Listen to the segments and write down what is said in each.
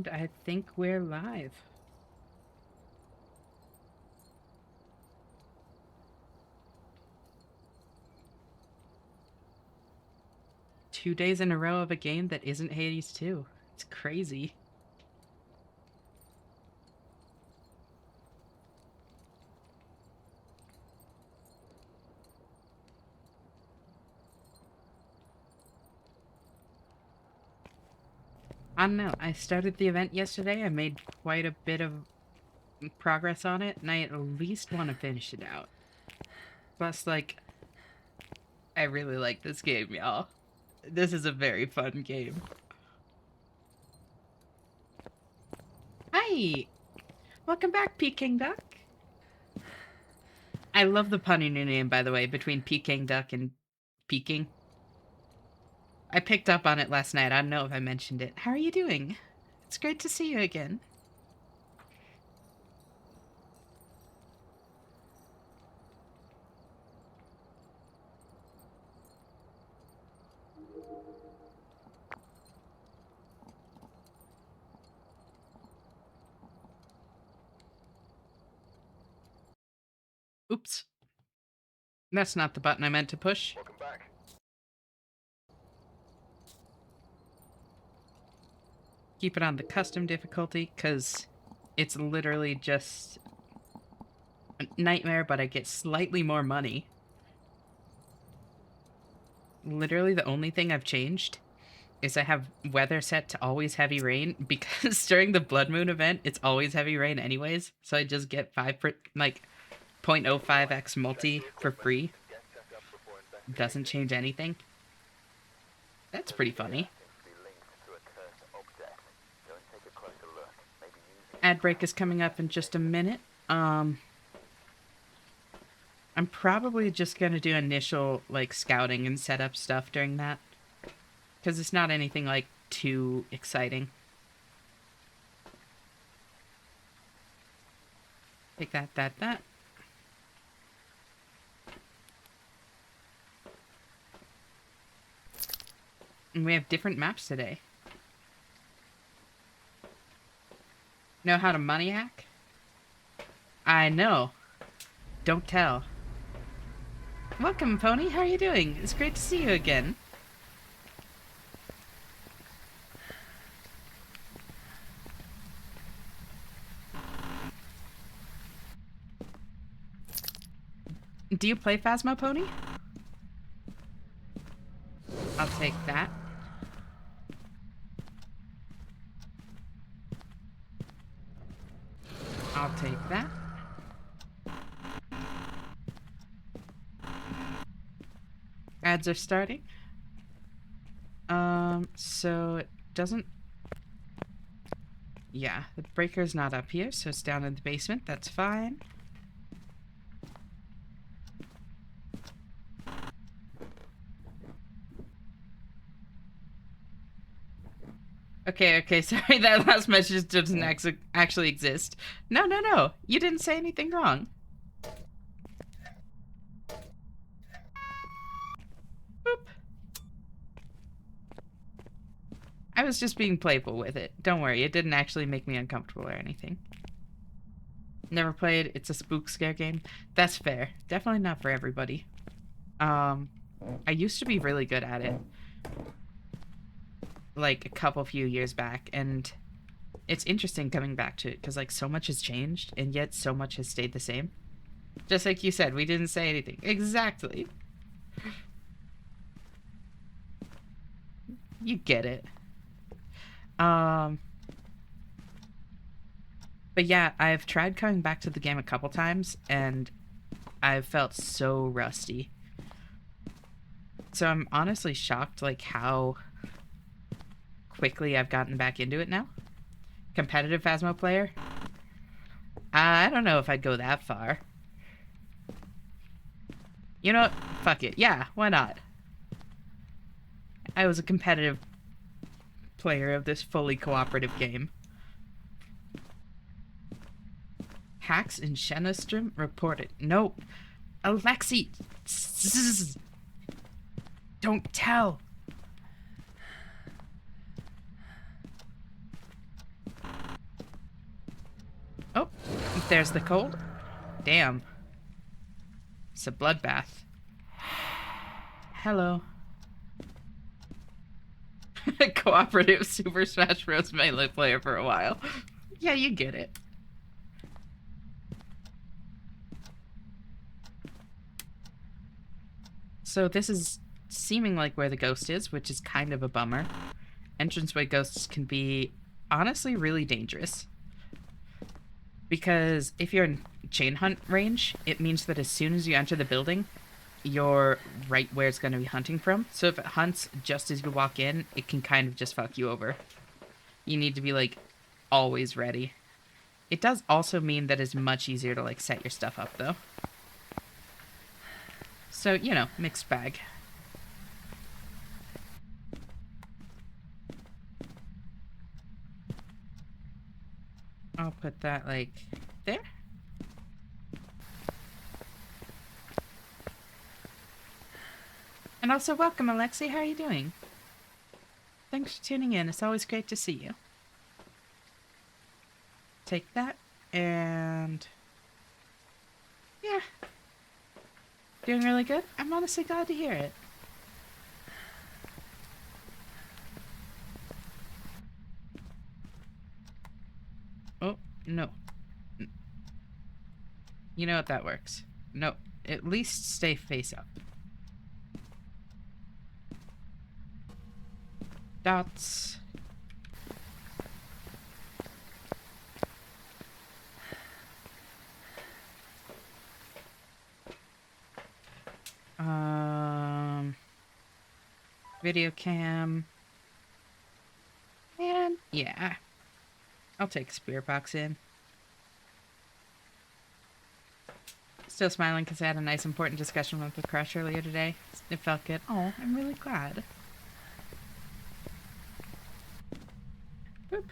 And I think we're live. Two days in a row of a game that isn't Hades 2. It's crazy. I don't know. I started the event yesterday. I made quite a bit of progress on it, and I at least want to finish it out. Plus, like, I really like this game, y'all. This is a very fun game. Hi! Welcome back, Peking Duck. I love the pun in your name, by the way, between Peking Duck and Peking. I picked up on it last night. I don't know if I mentioned it. How are you doing? It's great to see you again. Oops. That's not the button I meant to push. Welcome back. Keep it on the custom difficulty, because it's literally just a nightmare, but I get slightly more money. Literally the only thing I've changed is I have weather set to always heavy rain, because during the Blood Moon event, it's always heavy rain anyways, so I just get 0.05x multi for free. Doesn't change anything. That's pretty funny. Ad break is coming up in just a minute. I'm probably just gonna do initial, like, scouting and setup stuff during that, because it's not anything, like, too exciting. Take that. And we have different maps today. Know how to money hack? I know. Don't tell. Welcome, Pony. How are you doing? It's great to see you again. Do you play Phasmo, Pony? I'll take that. I'll take that. Ads are starting. So it doesn't... Yeah, the breaker's not up here, so it's down in the basement. That's fine. Okay, sorry, that last message doesn't actually exist. No, you didn't say anything wrong. Boop. I was just being playful with it. Don't worry, it didn't actually make me uncomfortable or anything. Never played. It's a spook scare game. That's fair. Definitely not for everybody. I used to be really good at it, like a few years back, and it's interesting coming back to it because, like, so much has changed and yet so much has stayed the same. Just like you said, we didn't say anything. Exactly. You get it. But yeah, I've tried coming back to the game a couple times, and I've felt so rusty. So I'm honestly shocked, like, how quickly I've gotten back into it now. Competitive Phasmo player? I don't know if I'd go that far. You know what? Fuck it. Yeah, why not? I was a competitive player of this fully cooperative game. Hacks in Shenastrom reported. Nope. Alexi! Don't tell! There's the cold. Damn. It's a bloodbath. Hello. Cooperative Super Smash Bros. Melee player for a while. Yeah, you get it. So this is seeming like where the ghost is, which is kind of a bummer. Entranceway ghosts can be honestly really dangerous. Because if you're in chain hunt range, it means that as soon as you enter the building, you're right where it's going to be hunting from. So if it hunts just as you walk in, it can kind of just fuck you over. You need to be, like, always ready. It does also mean that it's much easier to, like, set your stuff up, though. So, you know, mixed bag. I'll put that, like, there. And also, welcome, Alexi. How are you doing? Thanks for tuning in. It's always great to see you. Take that, and... yeah. Doing really good? I'm honestly glad to hear it. Oh, no. You know what that works. No, at least stay face up. Dots. Video cam. And yeah. I'll take a spirit box in. Still smiling because I had a nice important discussion with the crush earlier today. It felt good. Oh, I'm really glad. Boop.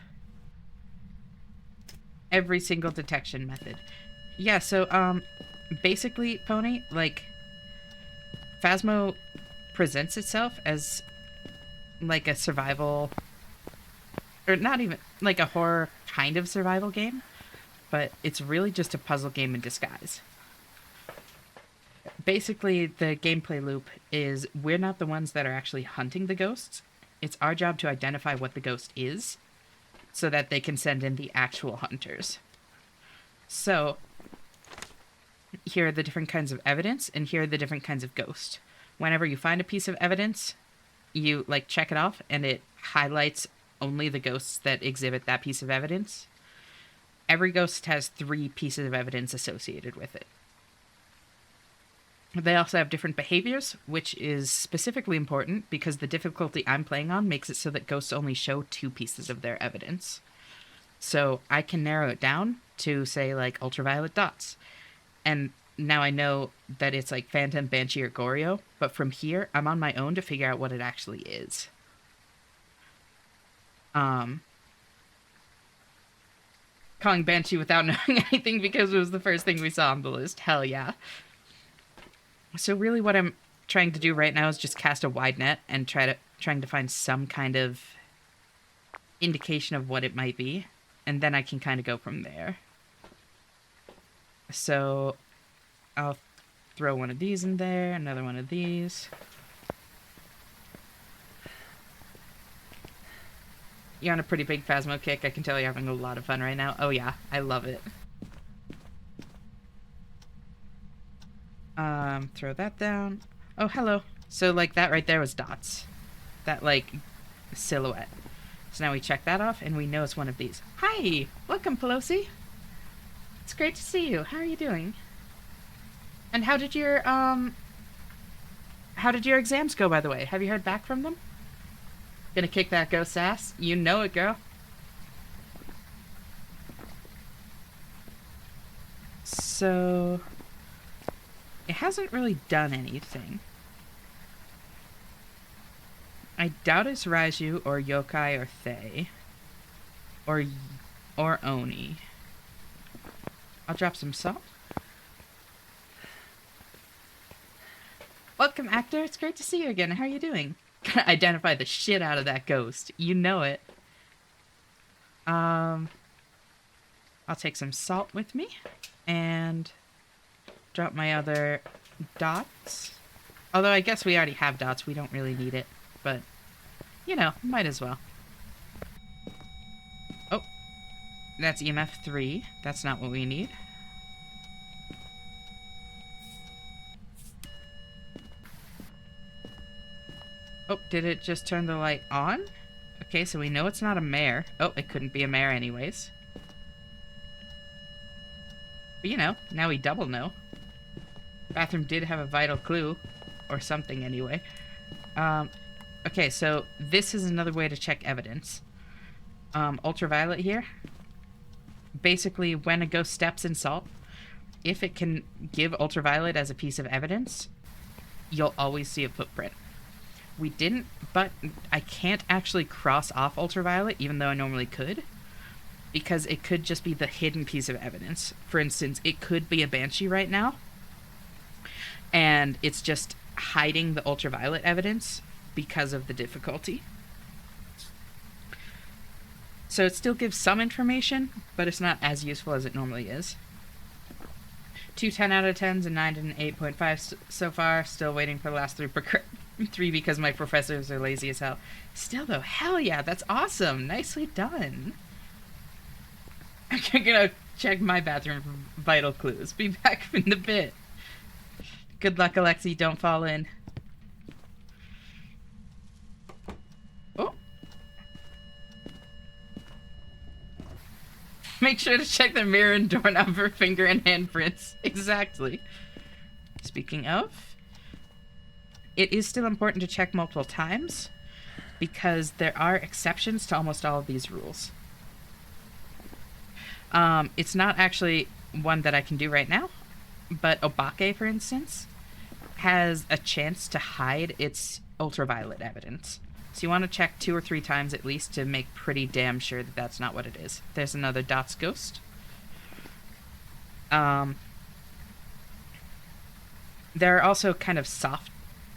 Every single detection method. Yeah, so, basically, Pony, like, Phasmo presents itself as, like, a survival... or not even, like, a horror kind of survival game, but it's really just a puzzle game in disguise. Basically, the gameplay loop is we're not the ones that are actually hunting the ghosts. It's our job to identify what the ghost is so that they can send in the actual hunters. So, here are the different kinds of evidence, and here are the different kinds of ghost. Whenever you find a piece of evidence, you, like, check it off, and it highlights only the ghosts that exhibit that piece of evidence. Every ghost has 3 pieces of evidence associated with it. They also have different behaviors, which is specifically important because the difficulty I'm playing on makes it so that ghosts only show 2 pieces of their evidence. So I can narrow it down to, say, like, ultraviolet dots. And now I know that it's like Phantom, Banshee, or Goryo, but from here, I'm on my own to figure out what it actually is. Calling Banshee without knowing anything because it was the first thing we saw on the list. Hell yeah. So really what I'm trying to do right now is just cast a wide net and trying to find some kind of indication of what it might be. And then I can kind of go from there. So I'll throw one of these in there, another one of these. You're on a pretty big Phasmo kick. I can tell you're having a lot of fun right now. Oh yeah, I love it. Throw that down. Oh, hello. So, like, that right there was dots. That, like, silhouette. So now we check that off, and we know it's one of these. Hi! Welcome, Pelosi! It's great to see you. How are you doing? And how did your exams go, by the way? Have you heard back from them? Gonna kick that ghost's ass? You know it, girl. So... it hasn't really done anything. I doubt it's Raiju or Yokai or Thay. Or Oni. I'll drop some salt. Welcome, actor. It's great to see you again. How are you doing? Gotta identify the shit out of that ghost. You know it. I'll I'll take some salt with me and drop my other dots. Although I guess we already have dots, we don't really need it. But, you know, might as well. Oh, that's EMF 3. That's not what we need. Oh, did it just turn the light on? Okay, so we know it's not a mare. Oh, it couldn't be a mare anyways. But you know, now we double know. Bathroom did have a vital clue. Or something anyway. Okay, so this is another way to check evidence. Ultraviolet here. Basically, when a ghost steps in salt, if it can give ultraviolet as a piece of evidence, you'll always see a footprint. We didn't, but I can't actually cross off ultraviolet, even though I normally could, because it could just be the hidden piece of evidence. For instance, it could be a banshee right now, and it's just hiding the ultraviolet evidence because of the difficulty. So it still gives some information, but it's not as useful as it normally is. 2 10 out of 10s and 9 and 8.5 so far. Still waiting for the last 3 because my professors are lazy as hell. Still though, hell yeah, that's awesome. Nicely done. I'm gonna check my bathroom for vital clues. Be back in a bit. Good luck, Alexi. Don't fall in. Oh. Make sure to check the mirror and doorknob for finger and handprints. Exactly. Speaking of, it is still important to check multiple times because there are exceptions to almost all of these rules. It's not actually one that I can do right now, but Obake, for instance, has a chance to hide its ultraviolet evidence. So you want to check 2 or 3 times at least to make pretty damn sure that that's not what it is. There's another Dots ghost. There are also kind of soft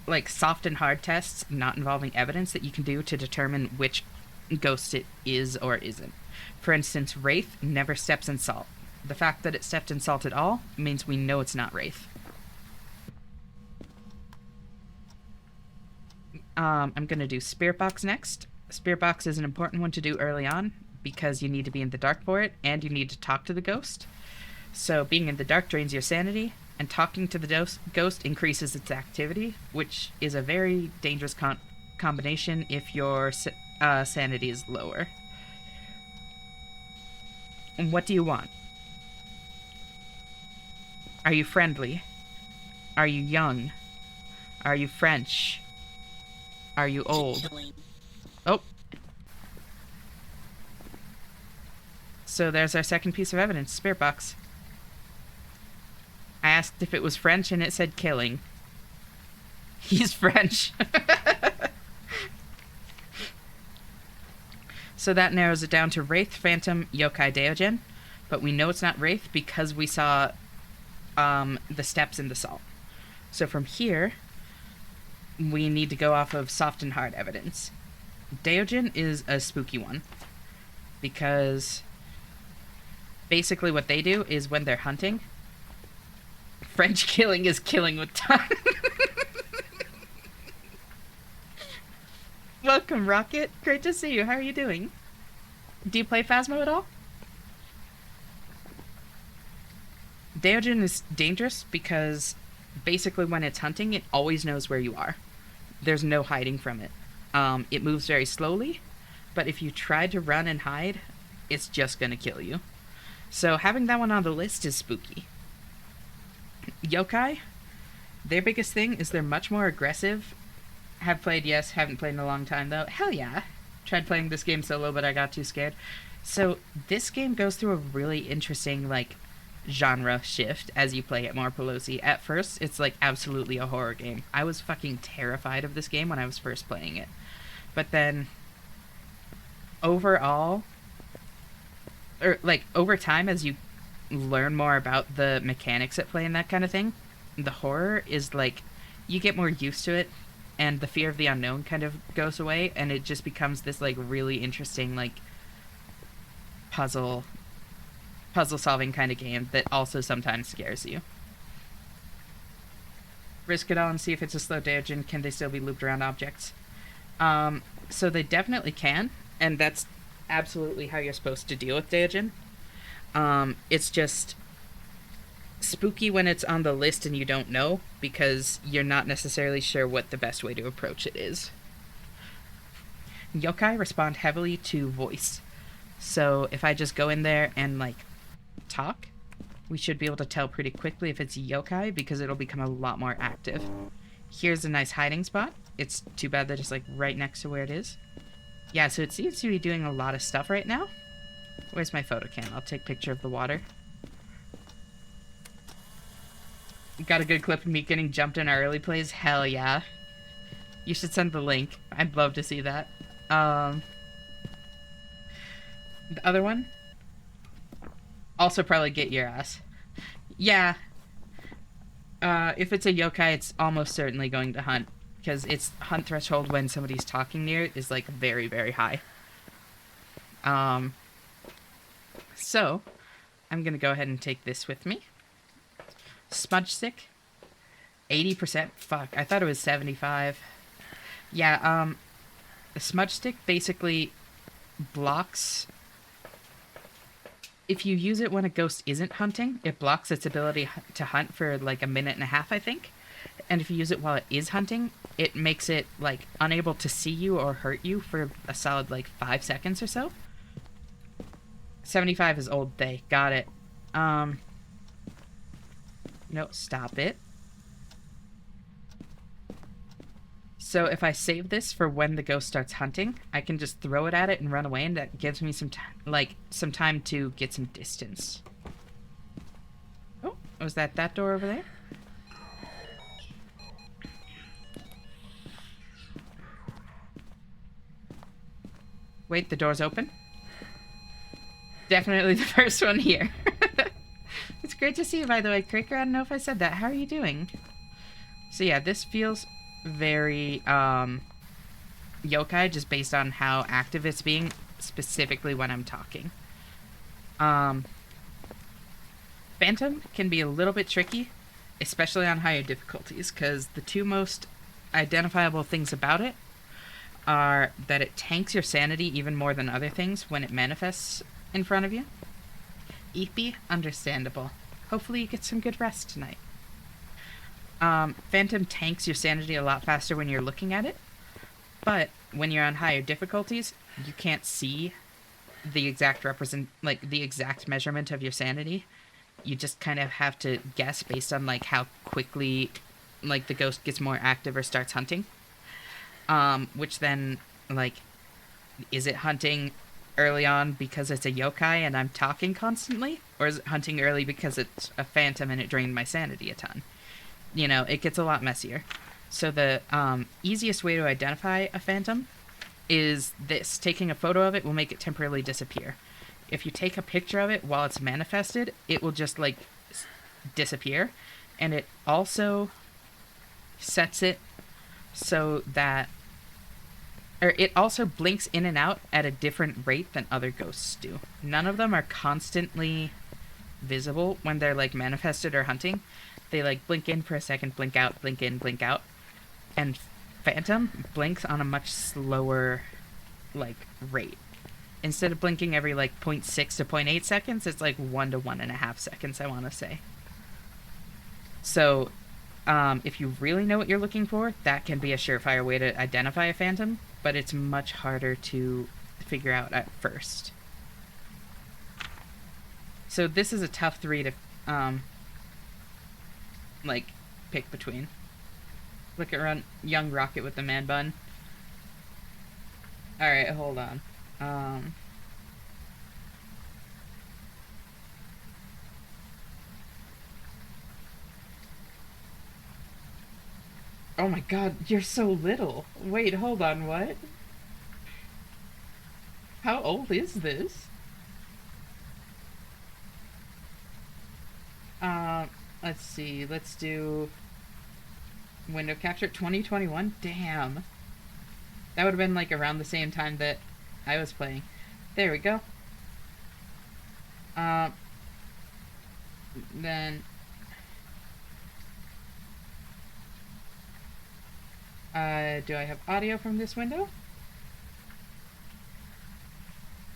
and hard tests not involving evidence that you can do to determine which ghost it is or isn't. For instance, Wraith never steps in salt. The fact that it stepped in salt at all means we know it's not Wraith. I'm going to do Spirit Box next. Spirit Box is an important one to do early on because you need to be in the dark for it and you need to talk to the ghost. So being in the dark drains your sanity and talking to the ghost increases its activity, which is a very dangerous combination if your sanity is lower. And what do you want? Are you friendly? Are you young? Are you French? Are you old? Oh. So there's our second piece of evidence, Spirit Box. I asked if it was French and it said killing. He's French. So that narrows it down to Wraith, Phantom, Yokai, Deogen. But we know it's not Wraith because we saw the steps in the salt. So from here, we need to go off of soft and hard evidence. Deogen is a spooky one because basically what they do is when they're hunting, French killing is killing with tongue. Welcome, Rocket. Great to see you. How are you doing? Do you play Phasmo at all? Deogen is dangerous because basically when it's hunting, it always knows where you are. There's no hiding from it. It moves very slowly, but if you try to run and hide, it's just gonna kill you. So having that one on the list is spooky. Yokai, their biggest thing is they're much more aggressive. Have played, yes. Haven't played in a long time, though. Hell yeah. Tried playing this game solo, but I got too scared. So this game goes through a really interesting, like, genre shift as you play it more, Pelosi. At first, it's, like, absolutely a horror game. I was fucking terrified of this game when I was first playing it. But then, overall, or, like, over time, as you learn more about the mechanics at play and that kind of thing, the horror is, like, you get more used to it, and the fear of the unknown kind of goes away, and it just becomes this, like, really interesting, like, puzzle puzzle solving kind of game that also sometimes scares you. Risk it all and see if it's a slow Daojin. Can they still be looped around objects? So they definitely can, and that's absolutely how you're supposed to deal with Daojin. It's just spooky when it's on the list and you don't know, because you're not necessarily sure what the best way to approach it is. Yokai respond heavily to voice. So if I just go in there and, like, talk, we should be able to tell pretty quickly if it's yokai, because it'll become a lot more active. Here's a nice hiding spot. It's too bad that it's, like, right next to where it is. Yeah, so it seems to be doing a lot of stuff right now. Where's my photo cam? I'll take a picture of the water. Got a good clip of me getting jumped in our early plays? Hell yeah. You should send the link. I'd love to see that. The other one? Also probably get your ass. Yeah. If it's a yokai, it's almost certainly going to hunt, because its hunt threshold when somebody's talking near it is, like, very, very high. So, I'm gonna go ahead and take this with me. Smudge stick. 80%. Fuck, I thought it was 75. Yeah, the smudge stick basically blocks... If you use it when a ghost isn't hunting, it blocks its ability to hunt for, like, a minute and a half, I think. And if you use it while it is hunting, it makes it, like, unable to see you or hurt you for a solid, like, 5 seconds or so. 75 is old day. Got it. No, stop it. So if I save this for when the ghost starts hunting, I can just throw it at it and run away, and that gives me some time to get some distance. Oh, was that door over there? Wait, the door's open? Definitely the first one here. It's great to see you, by the way, Cricker. I don't know if I said that. How are you doing? So yeah, this feels very yokai, just based on how active it's being, specifically when I'm talking. Phantom can be a little bit tricky, especially on higher difficulties, because the two most identifiable things about it are that it tanks your sanity even more than other things when it manifests in front of you. Eepy, understandable. Hopefully you get some good rest tonight. Phantom tanks your sanity a lot faster when you're looking at it, but when you're on higher difficulties, you can't see the exact the exact measurement of your sanity. You just kind of have to guess based on, like, how quickly, like, the ghost gets more active or starts hunting. Which then, like, is it hunting early on because it's a yokai and I'm talking constantly? Or is it hunting early because it's a phantom and it drained my sanity a ton? You know, it gets a lot messier. So the easiest way to identify a phantom is this. Taking a photo of it will make it temporarily disappear. If you take a picture of it while it's manifested, it will just, like, disappear. And it also sets it so that... Or it also blinks in and out at a different rate than other ghosts do. None of them are constantly visible when they're, like, manifested or hunting. They, like, blink in for a second, blink out, blink in, blink out. And Phantom blinks on a much slower, like, rate. Instead of blinking every, like, 0.6 to 0.8 seconds, it's, like, 1 to 1.5 seconds, I want to say. So, if you really know what you're looking for, that can be a surefire way to identify a phantom, but it's much harder to figure out at first. So this is a tough three to, like, pick between. Look at young Rocket with the man bun. Alright, hold on. Oh my god, you're so little. Wait, hold on, what? How old is this? Let's see, let's do window capture 2021. Damn. That would have been, like, around the same time that I was playing. There we go. Then, do I have audio from this window?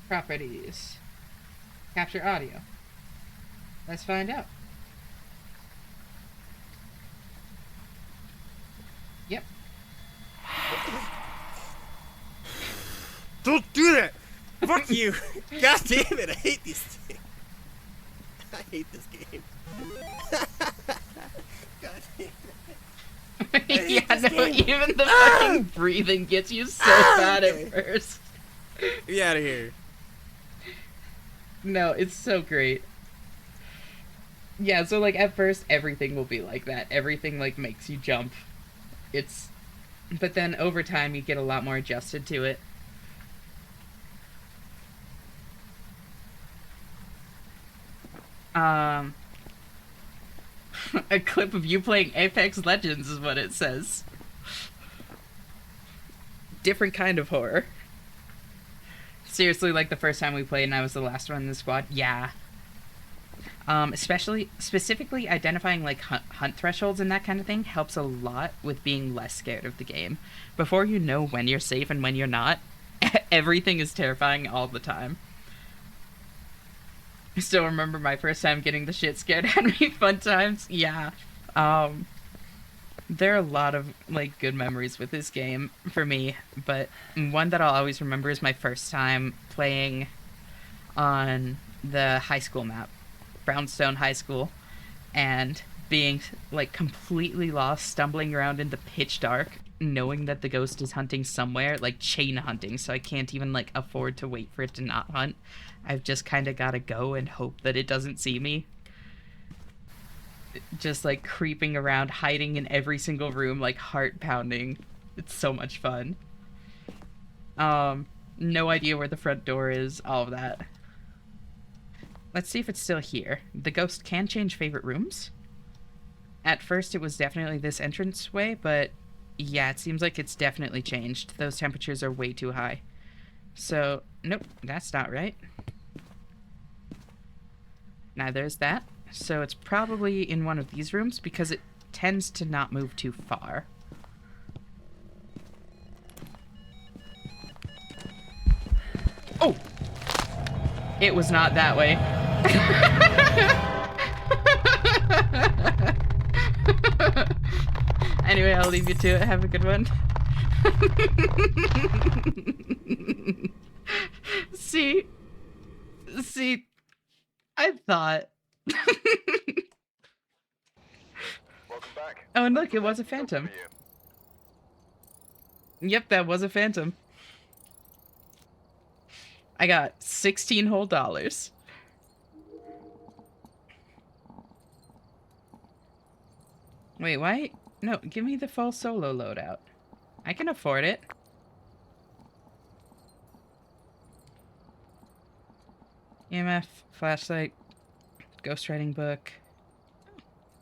Properties. Capture audio. Let's find out. Yep. Don't do that! Fuck you! God damn it, I hate these things. I hate this game. God damn it. Yeah, no, game. even the fucking breathing gets you so bad at first. Get out of here. No, it's so great. Yeah, so like at first everything will be like that. Everything like makes you jump. But then over time you get a lot more adjusted to it. A clip of you playing Apex Legends is what it says. Different kind of horror. Seriously, like the first time we played and I was the last one in the squad, yeah. Specifically identifying like hunt thresholds and that kind of thing helps a lot with being less scared of the game. Before you know when you're safe and when you're not, everything is terrifying all the time. I still remember my first time getting the shit scared out of me. Fun times, yeah. There are a lot of like good memories with this game for me, but one that I'll always remember is my first time playing on the high school map, Brownstone High School, and being like completely lost, stumbling around in the pitch dark, knowing that the ghost is hunting somewhere, like chain hunting, so I can't even like afford to wait for it to not hunt. I've just kind of got to go and hope that it doesn't see me. Just like creeping around, hiding in every single room, like heart pounding. It's so much fun. No idea where the front door is, all of that. Let's see if it's still here. The ghost can change favorite rooms. At first it was definitely this entranceway, but yeah, it seems like it's definitely changed. Those temperatures are way too high. So, nope, that's not right. Now there's that. So it's probably in one of these rooms because it tends to not move too far. Oh! It was not that way. Anyway, I'll leave you to it. Have a good one. See, I thought. Welcome back. Oh, and look, it was a phantom. Yep, that was a phantom. I got 16 whole dollars. Wait, why? No, give me the full solo loadout. I can afford it. EMF, flashlight, ghostwriting book.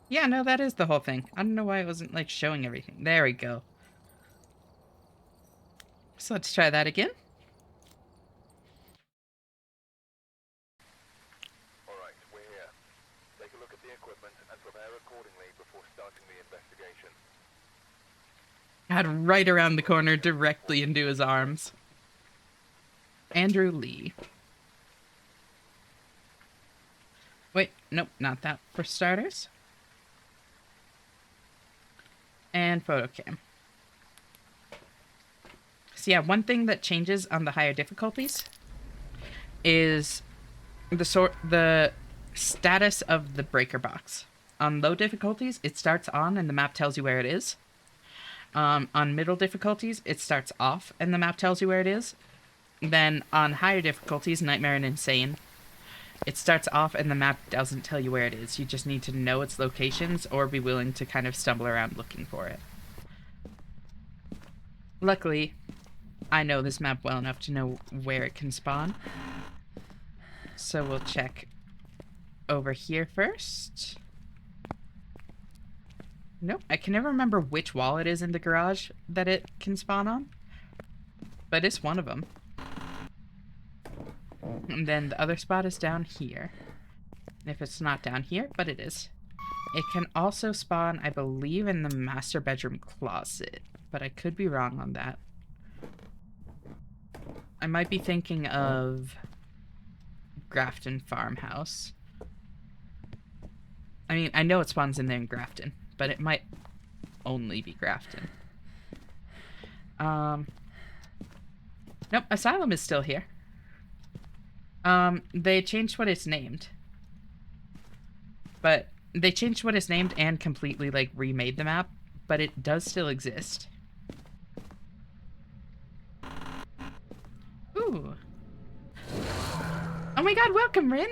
Yeah, no, that is the whole thing. I don't know why it wasn't, like, showing everything. There we go. So let's try that again. Alright, we're here. Take a look at the equipment and prepare accordingly before starting the investigation. Had right around the corner, directly into his arms. Andrew Lee. Wait, nope, not that for starters. And photo cam. So yeah, one thing that changes on the higher difficulties is the status of the breaker box. On low difficulties, it starts on and the map tells you where it is. On middle difficulties, it starts off and the map tells you where it is. Then on higher difficulties, Nightmare and Insane, it starts off and the map doesn't tell you where it is. You just need to know its locations or be willing to kind of stumble around looking for it. Luckily, I know this map well enough to know where it can spawn. So we'll check over here first. Nope, I can never remember which wall it is in the garage that it can spawn on. But it's one of them. And then the other spot is down here. if it's not down here, but it is. It can also spawn, I believe, in the master bedroom closet, but I could be wrong on that. I might be thinking of Grafton Farmhouse. I mean, I know it spawns in there in Grafton, but it might only be Grafton. Nope, Asylum is still here. They changed what it's named. But they changed what it's named and completely, like, remade the map, but it does still exist. Ooh. Oh my god, welcome, Rin!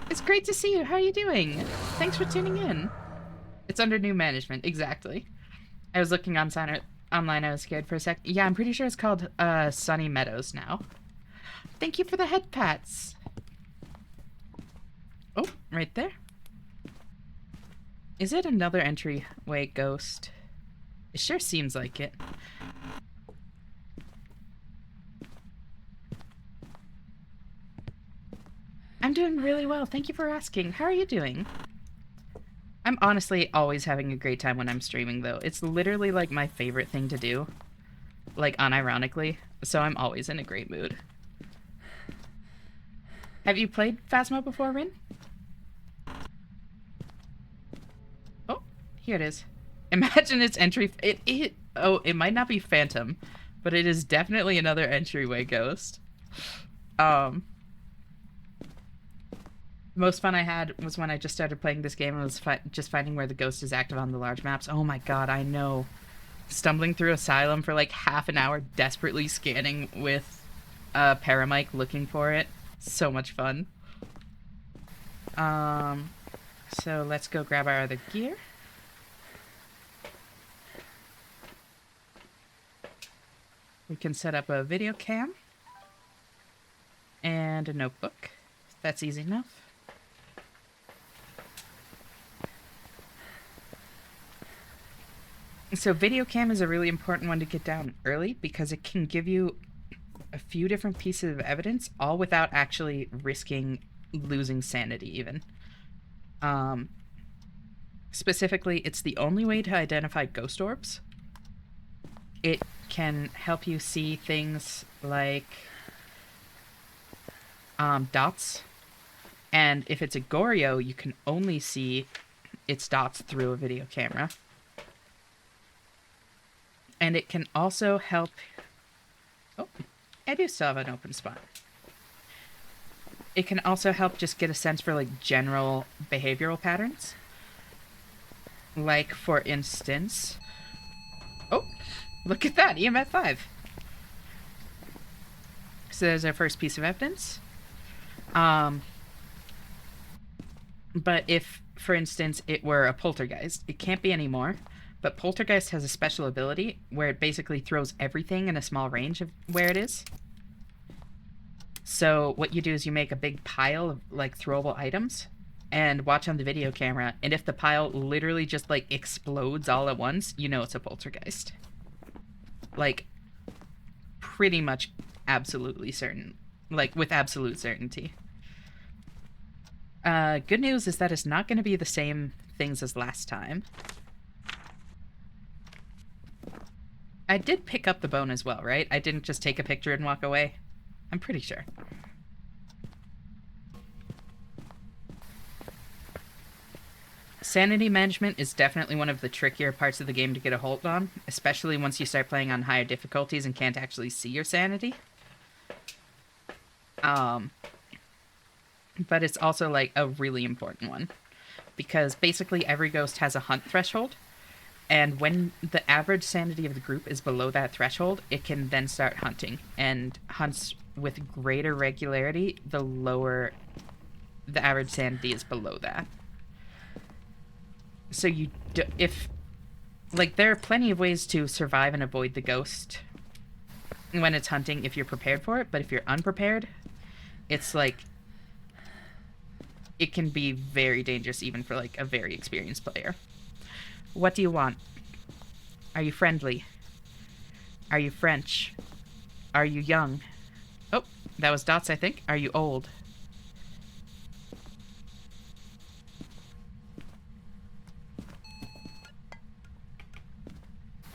It's great to see you. How are you doing? Thanks for tuning in. It's under new management, exactly. I was looking online, I was scared for a sec. Yeah, I'm pretty sure it's called, Sunny Meadows now. Thank you for the head pats. Oh, right there. Is it another entryway ghost? It sure seems like it. I'm doing really well. Thank you for asking. How are you doing? I'm honestly always having a great time when I'm streaming, though. It's literally, like, my favorite thing to do. Like, unironically. So I'm always in a great mood. Have you played Phasmo before, Rin? Oh, here it is. Imagine its entry... it might not be Phantom, but it is definitely another entryway ghost. The most fun I had was when I just started playing this game and was just finding where the ghost is active on the large maps. Oh my god, I know. Stumbling through Asylum for like half an hour, desperately scanning with a paramic looking for it. So much fun. So let's go grab our other gear. We can set up a video cam. And a notebook. That's easy enough. So video cam is a really important one to get down early because it can give you a few different pieces of evidence, all without actually risking losing sanity even. Specifically, it's the only way to identify ghost orbs. It can help you see things like dots. And if it's a Goryo, you can only see its dots through a video camera. And it can also help... Oh, I do still have an open spot. It can also help just get a sense for, like, general behavioral patterns. Like, for instance... Oh, look at that, EMF 5. So there's our first piece of evidence. But if, for instance, it were a poltergeist, it can't be anymore. But poltergeist has a special ability where it basically throws everything in a small range of where it is. So what you do is you make a big pile of, like, throwable items and watch on the video camera. And if the pile literally just, like, explodes all at once, you know it's a poltergeist. Like, pretty much absolutely certain. Like, with absolute certainty. Good news is that it's not going to be the same things as last time. I did pick up the bone as well, right? I didn't just take a picture and walk away. I'm pretty sure. Sanity management is definitely one of the trickier parts of the game to get a hold on, especially once you start playing on higher difficulties and can't actually see your sanity. But it's also, like, a really important one. Because basically every ghost has a hunt threshold. And when the average sanity of the group is below that threshold, it can then start hunting. And hunts with greater regularity, the lower the average sanity is below that. So there are plenty of ways to survive and avoid the ghost when it's hunting if you're prepared for it. But if you're unprepared, it's like... it can be very dangerous even for, like, a very experienced player. What do you want? Are you friendly? Are you French? Are you young? Oh, that was dots, I think. Are you old?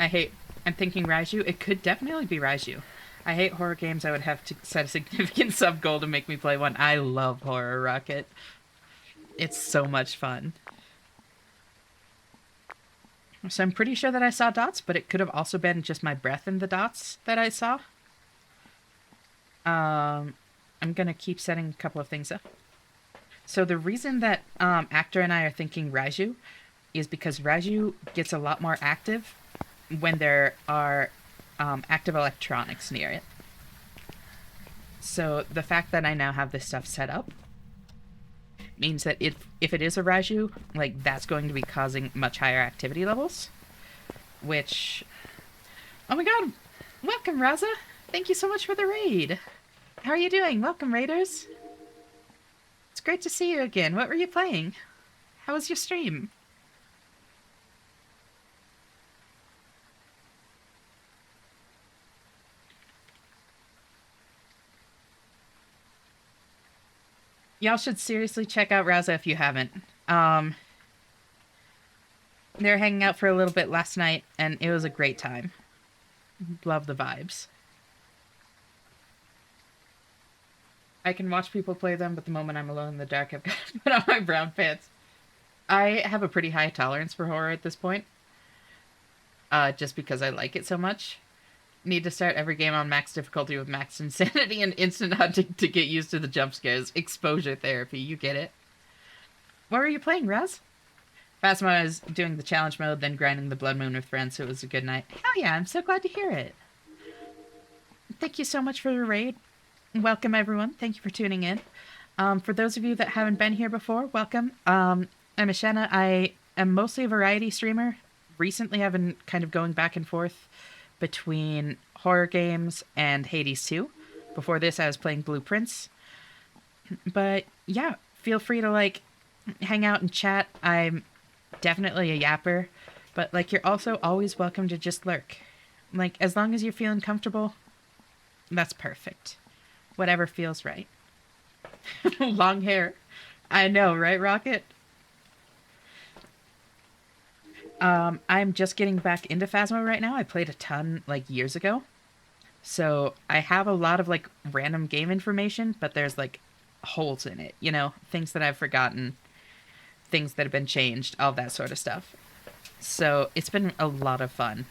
I'm thinking Raiju. It could definitely be Raiju. I hate horror games. I would have to set a significant sub goal to make me play one. I love Horror Rocket. It's so much fun. So I'm pretty sure that I saw dots, but it could have also been just my breath in the dots that I saw. I'm gonna keep setting a couple of things up. So the reason that Actor and I are thinking Raiju is because Raiju gets a lot more active when there are active electronics near it. So the fact that I now have this stuff set up means that if it is a Raiju, like, that's going to be causing much higher activity levels. Which... Oh my god! Welcome, Raza! Thank you so much for the raid! How are you doing? Welcome, raiders! It's great to see you again. What were you playing? How was your stream? Y'all should seriously check out Raza if you haven't. They were hanging out for a little bit last night, and it was a great time. Love the vibes. I can watch people play them, but the moment I'm alone in the dark, I've got to put on my brown pants. I have a pretty high tolerance for horror at this point. Just because I like it so much. Need to start every game on max difficulty with max insanity and instant hunting to get used to the jump scares. Exposure therapy, you get it. What were you playing, Raz? Phasmo is doing the challenge mode, then grinding the Blood Moon with friends, so it was a good night. Hell yeah, I'm so glad to hear it. Thank you so much for the raid. Welcome, everyone. Thank you for tuning in. For those of you that haven't been here before, welcome. I'm Ashena. I am mostly a variety streamer. Recently, I've been kind of going back and forth between horror games and Hades 2. Before this, I was playing Blueprints. But yeah, feel free to, like, hang out and chat. I'm definitely a yapper, but, like, you're also always welcome to just lurk. Like, as long as you're feeling comfortable, that's perfect. Whatever feels right. Long hair. I know, right, Rocket? I'm just getting back into Phasmo right now. I played a ton, like, years ago. So I have a lot of, like, random game information, but there's, like, holes in it, you know? Things that I've forgotten, things that have been changed, all that sort of stuff. So it's been a lot of fun.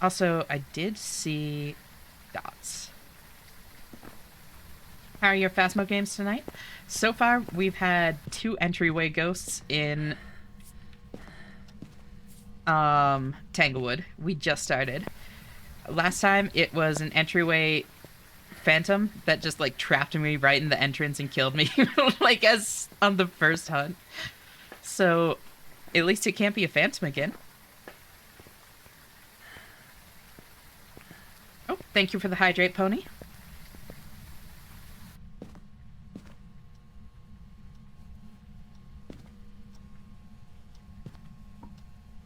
Also, I did see dots. How are your Phasmo games tonight? So far, we've had 2 entryway ghosts in Tanglewood. We just started. Last time, it was an entryway phantom that just, like, trapped me right in the entrance and killed me, like, as on the first hunt. So, at least it can't be a phantom again. Oh, thank you for the hydrate, Pony.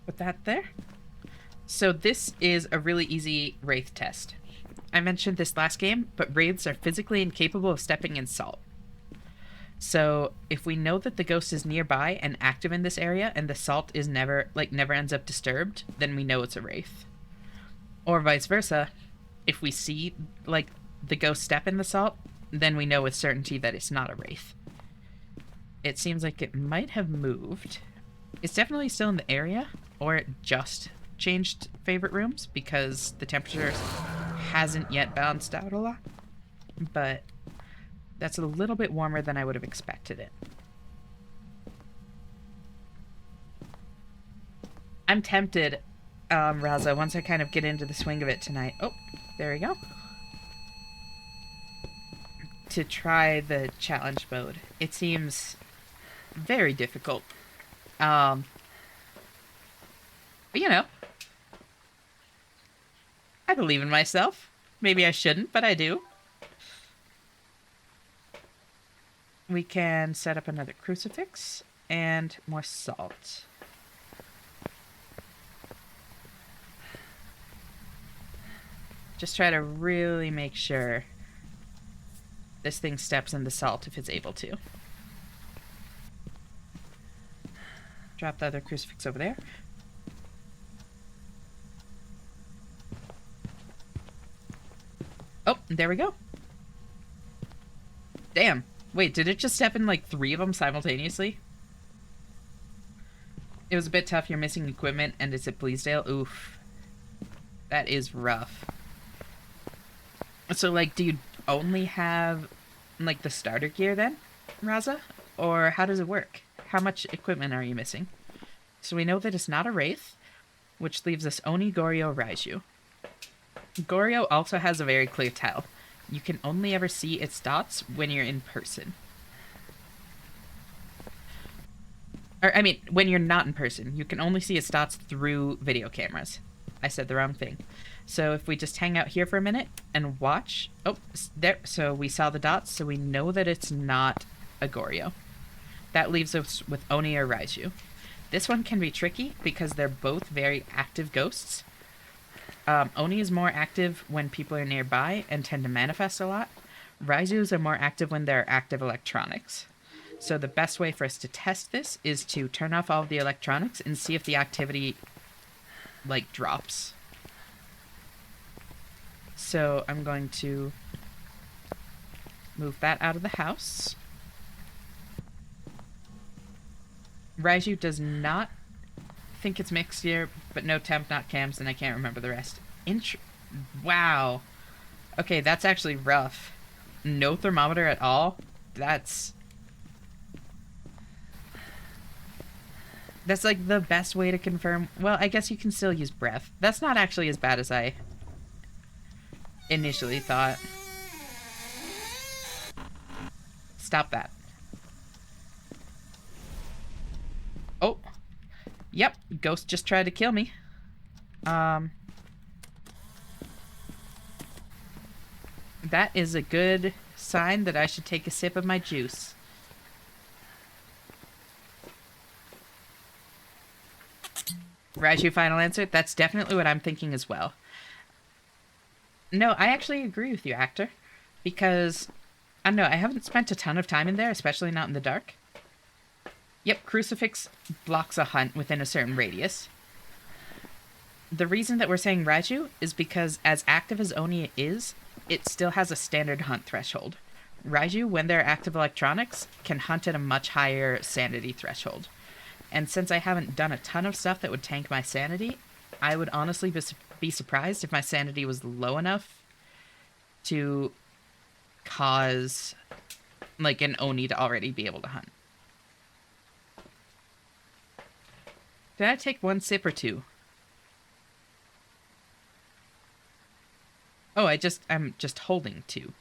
Put that there. So this is a really easy wraith test. I mentioned this last game, but wraiths are physically incapable of stepping in salt. So if we know that the ghost is nearby and active in this area and the salt is never ends up disturbed, then we know it's a wraith. Or vice versa, if we see, like, the ghost step in the salt, then we know with certainty that it's not a wraith. It seems like it might have moved. It's definitely still in the area, or it just changed favorite rooms because the temperature hasn't yet balanced out a lot. But that's a little bit warmer than I would have expected it. I'm tempted, Raza, once I kind of get into the swing of it tonight. Oh, there we go. To try the challenge mode. It seems very difficult. But, you know, I believe in myself. Maybe I shouldn't, but I do. We can set up another crucifix and more salt. Just try to really make sure this thing steps in the salt if it's able to. Drop the other crucifix over there. Oh, there we go. Damn. Wait, did it just step in like 3 of them simultaneously? It was a bit tough. You're missing equipment, and it's at Bleasdale. Oof. That is rough. So, like, do you only have, like, the starter gear then, Raza? Or how does it work? How much equipment are you missing? So we know that it's not a Wraith, which leaves us Oni, Goryo, Raiju. Goryo also has a very clear tell. You can only ever see its dots when you're in person. Or, I mean, when you're not in person. You can only see its dots through video cameras. I said the wrong thing. So if we just hang out here for a minute and watch... Oh, there. So we saw the dots, so we know that it's not a Goryo. That leaves us with Oni or Raiju. This one can be tricky because they're both very active ghosts. Oni is more active when people are nearby and tend to manifest a lot. Raijus are more active when there are active electronics. So the best way for us to test this is to turn off all of the electronics and see if the activity, like, drops. So I'm going to move that out of the house. Raiju does not think it's mixed here, but no temp, not cams, and I can't remember the rest. Wow. Okay, that's actually rough. No thermometer at all? That's like the best way to confirm. Well, I guess you can still use breath. That's not actually as bad as I initially thought. Stop that. Oh. Yep, ghost just tried to kill me. That is a good sign that I should take a sip of my juice. Raiju, final answer? That's definitely what I'm thinking as well. No, I actually agree with you, actor. Because, I don't know, I haven't spent a ton of time in there, especially not in the dark. Yep, Crucifix blocks a hunt within a certain radius. The reason that we're saying Raiju is because as active as Oni is, it still has a standard hunt threshold. Raiju, when there are active electronics, can hunt at a much higher sanity threshold. And since I haven't done a ton of stuff that would tank my sanity, I would honestly be surprised if my sanity was low enough to cause, like, an Oni to already be able to hunt. Did I take one sip or two? Oh, I'm just holding two.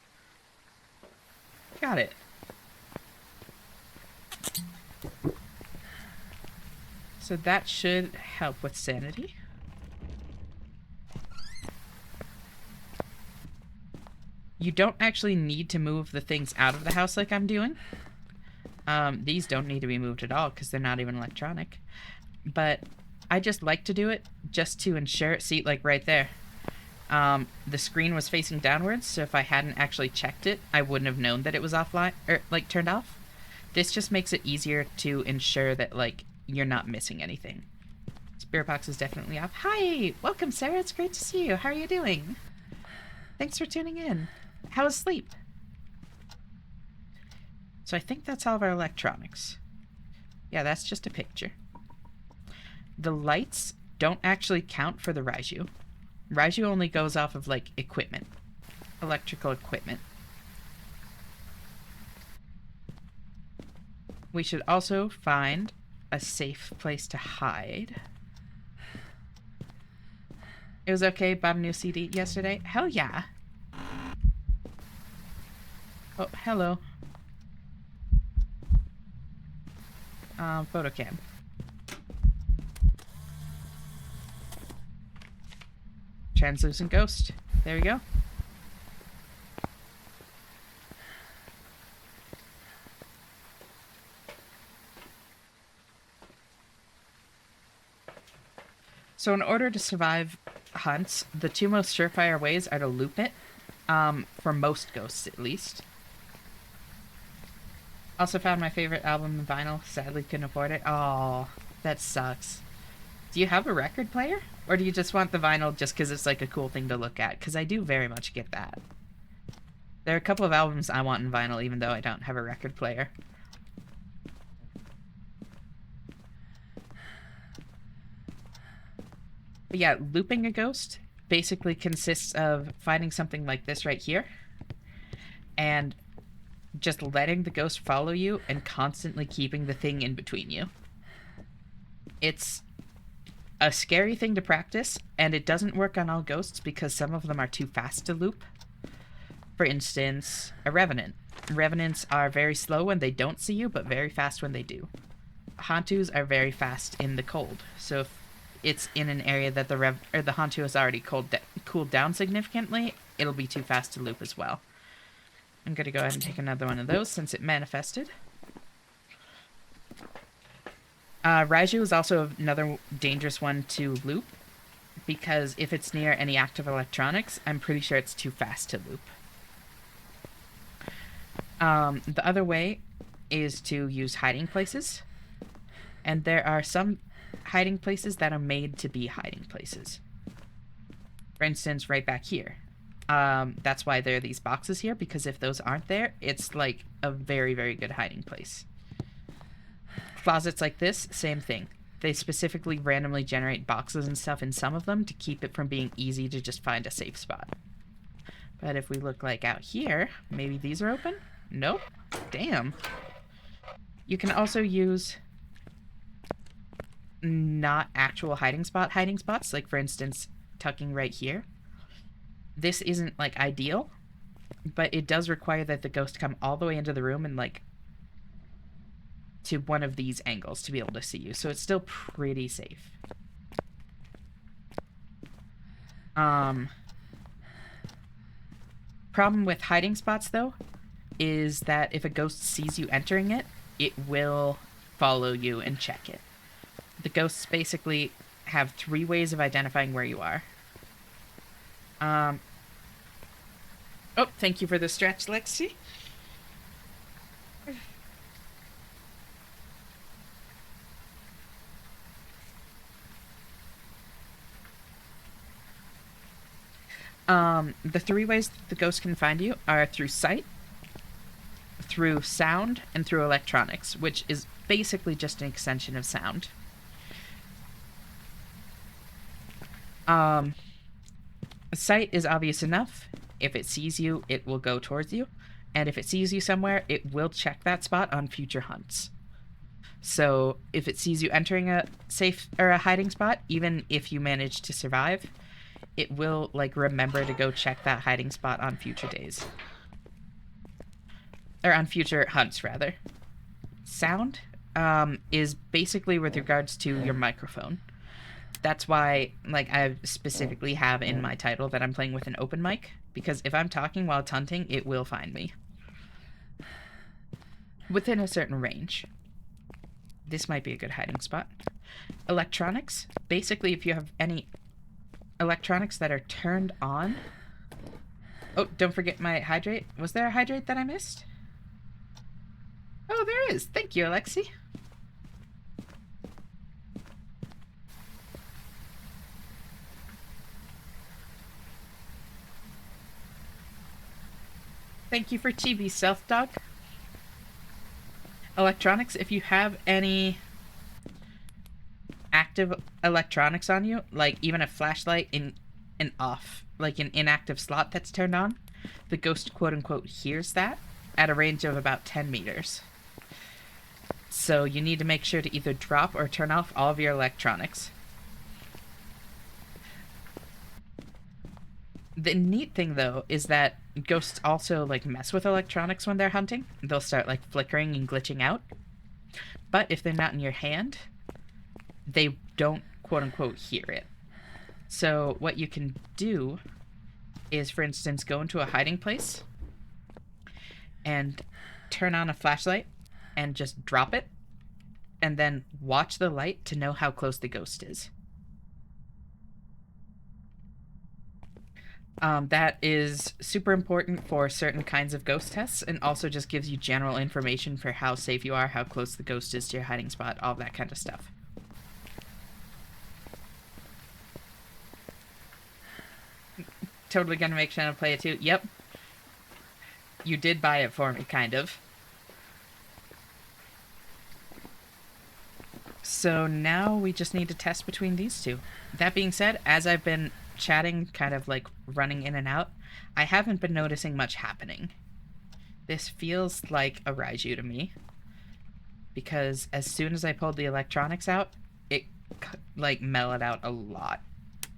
Got it. So that should help with sanity. You don't actually need to move the things out of the house like I'm doing. These don't need to be moved at all because they're not even electronic. But I just like to do it just to ensure... See, like right there. The screen was facing downwards, so if I hadn't actually checked it, I wouldn't have known that it was offline, or, like, turned off. This just makes it easier to ensure that, like, you're not missing anything. Spirit box is definitely off. Hi! Welcome, Sarah. It's great to see you. How are you doing? Thanks for tuning in. How was sleep? So I think that's all of our electronics. Yeah, that's just a picture. The lights don't actually count for the Raiju. Raiju only goes off of, like, equipment. Electrical equipment. We should also find a safe place to hide. It was okay, bought a new CD yesterday. Hell yeah. Oh, hello. Photo cam. Translucent ghost. There we go. So in order to survive hunts, the two most surefire ways are to loop it, for most ghosts at least. Also found my favorite album in vinyl, sadly couldn't afford it. Oh, that sucks. Do you have a record player? Or do you just want the vinyl just because it's like a cool thing to look at? Because I do very much get that. There are a couple of albums I want in vinyl, even though I don't have a record player. But yeah, looping a ghost basically consists of finding something like this right here and just letting the ghost follow you and constantly keeping the thing in between you. It's a scary thing to practice, and it doesn't work on all ghosts because some of them are too fast to loop. For instance, a revenant. Revenants are very slow when they don't see you, but very fast when they do. Hantus are very fast in the cold, so if it's in an area that the Hantu has already cooled down significantly, it'll be too fast to loop as well. I'm gonna go ahead and take another one of those since it manifested. Raiju is also another dangerous one to loop, because if it's near any active electronics, I'm pretty sure it's too fast to loop. The other way is to use hiding places, and there are some hiding places that are made to be hiding places. For instance, right back here. That's why there are these boxes here, because if those aren't there, it's like a very, very good hiding place. Closets like this, same thing. They specifically randomly generate boxes and stuff in some of them to keep it from being easy to just find a safe spot. But if we look like out here, maybe these are open? Nope. Damn. You can also use not actual hiding spots, like for instance, tucking right here. This isn't like ideal, but it does require that the ghost come all the way into the room and like to one of these angles to be able to see you, so it's still pretty safe. Problem with hiding spots though is that if a ghost sees you entering it, it will follow you and check it. The ghosts basically have 3 ways of identifying where you are. Oh, thank you for the stretch, Lexi. The 3 ways the ghost can find you are through sight, through sound, and through electronics, which is basically just an extension of sound. Sight is obvious enough. If it sees you, it will go towards you. And if it sees you somewhere, it will check that spot on future hunts. So if it sees you entering a safe or a hiding spot, even if you manage to survive, it will like remember to go check that hiding spot on future days. Or on future hunts, rather. Sound is basically with regards to your microphone. That's why, like, I specifically have in my title that I'm playing with an open mic, because if I'm talking while it's hunting, it will find me. Within a certain range. This might be a good hiding spot. Electronics. Basically, if you have any electronics that are turned on... Oh, don't forget my hydrate. Was there a hydrate that I missed? Oh, there is. Thank you, Alexi. Thank you for TV, Stealth Dog. Electronics, if you have any active electronics on you, like even a flashlight in an off, like an inactive slot that's turned on, the ghost quote-unquote hears that at a range of about 10 meters. So you need to make sure to either drop or turn off all of your electronics. The neat thing, though, is that ghosts also, like, mess with electronics when they're hunting. They'll start, like, flickering and glitching out. But if they're not in your hand, they don't, quote-unquote, hear it. So what you can do is, for instance, go into a hiding place and turn on a flashlight and just drop it, and then watch the light to know how close the ghost is. That is super important for certain kinds of ghost tests, and also just gives you general information for how safe you are, how close the ghost is to your hiding spot, all that kind of stuff. Totally gonna make Shannon play it too. Yep. You did buy it for me, kind of. So now we just need to test between these two. That being said, as I've been chatting, kind of like running in and out, I haven't been noticing much happening. This feels like a Raiju to me. Because as soon as I pulled the electronics out, it like mellowed out a lot.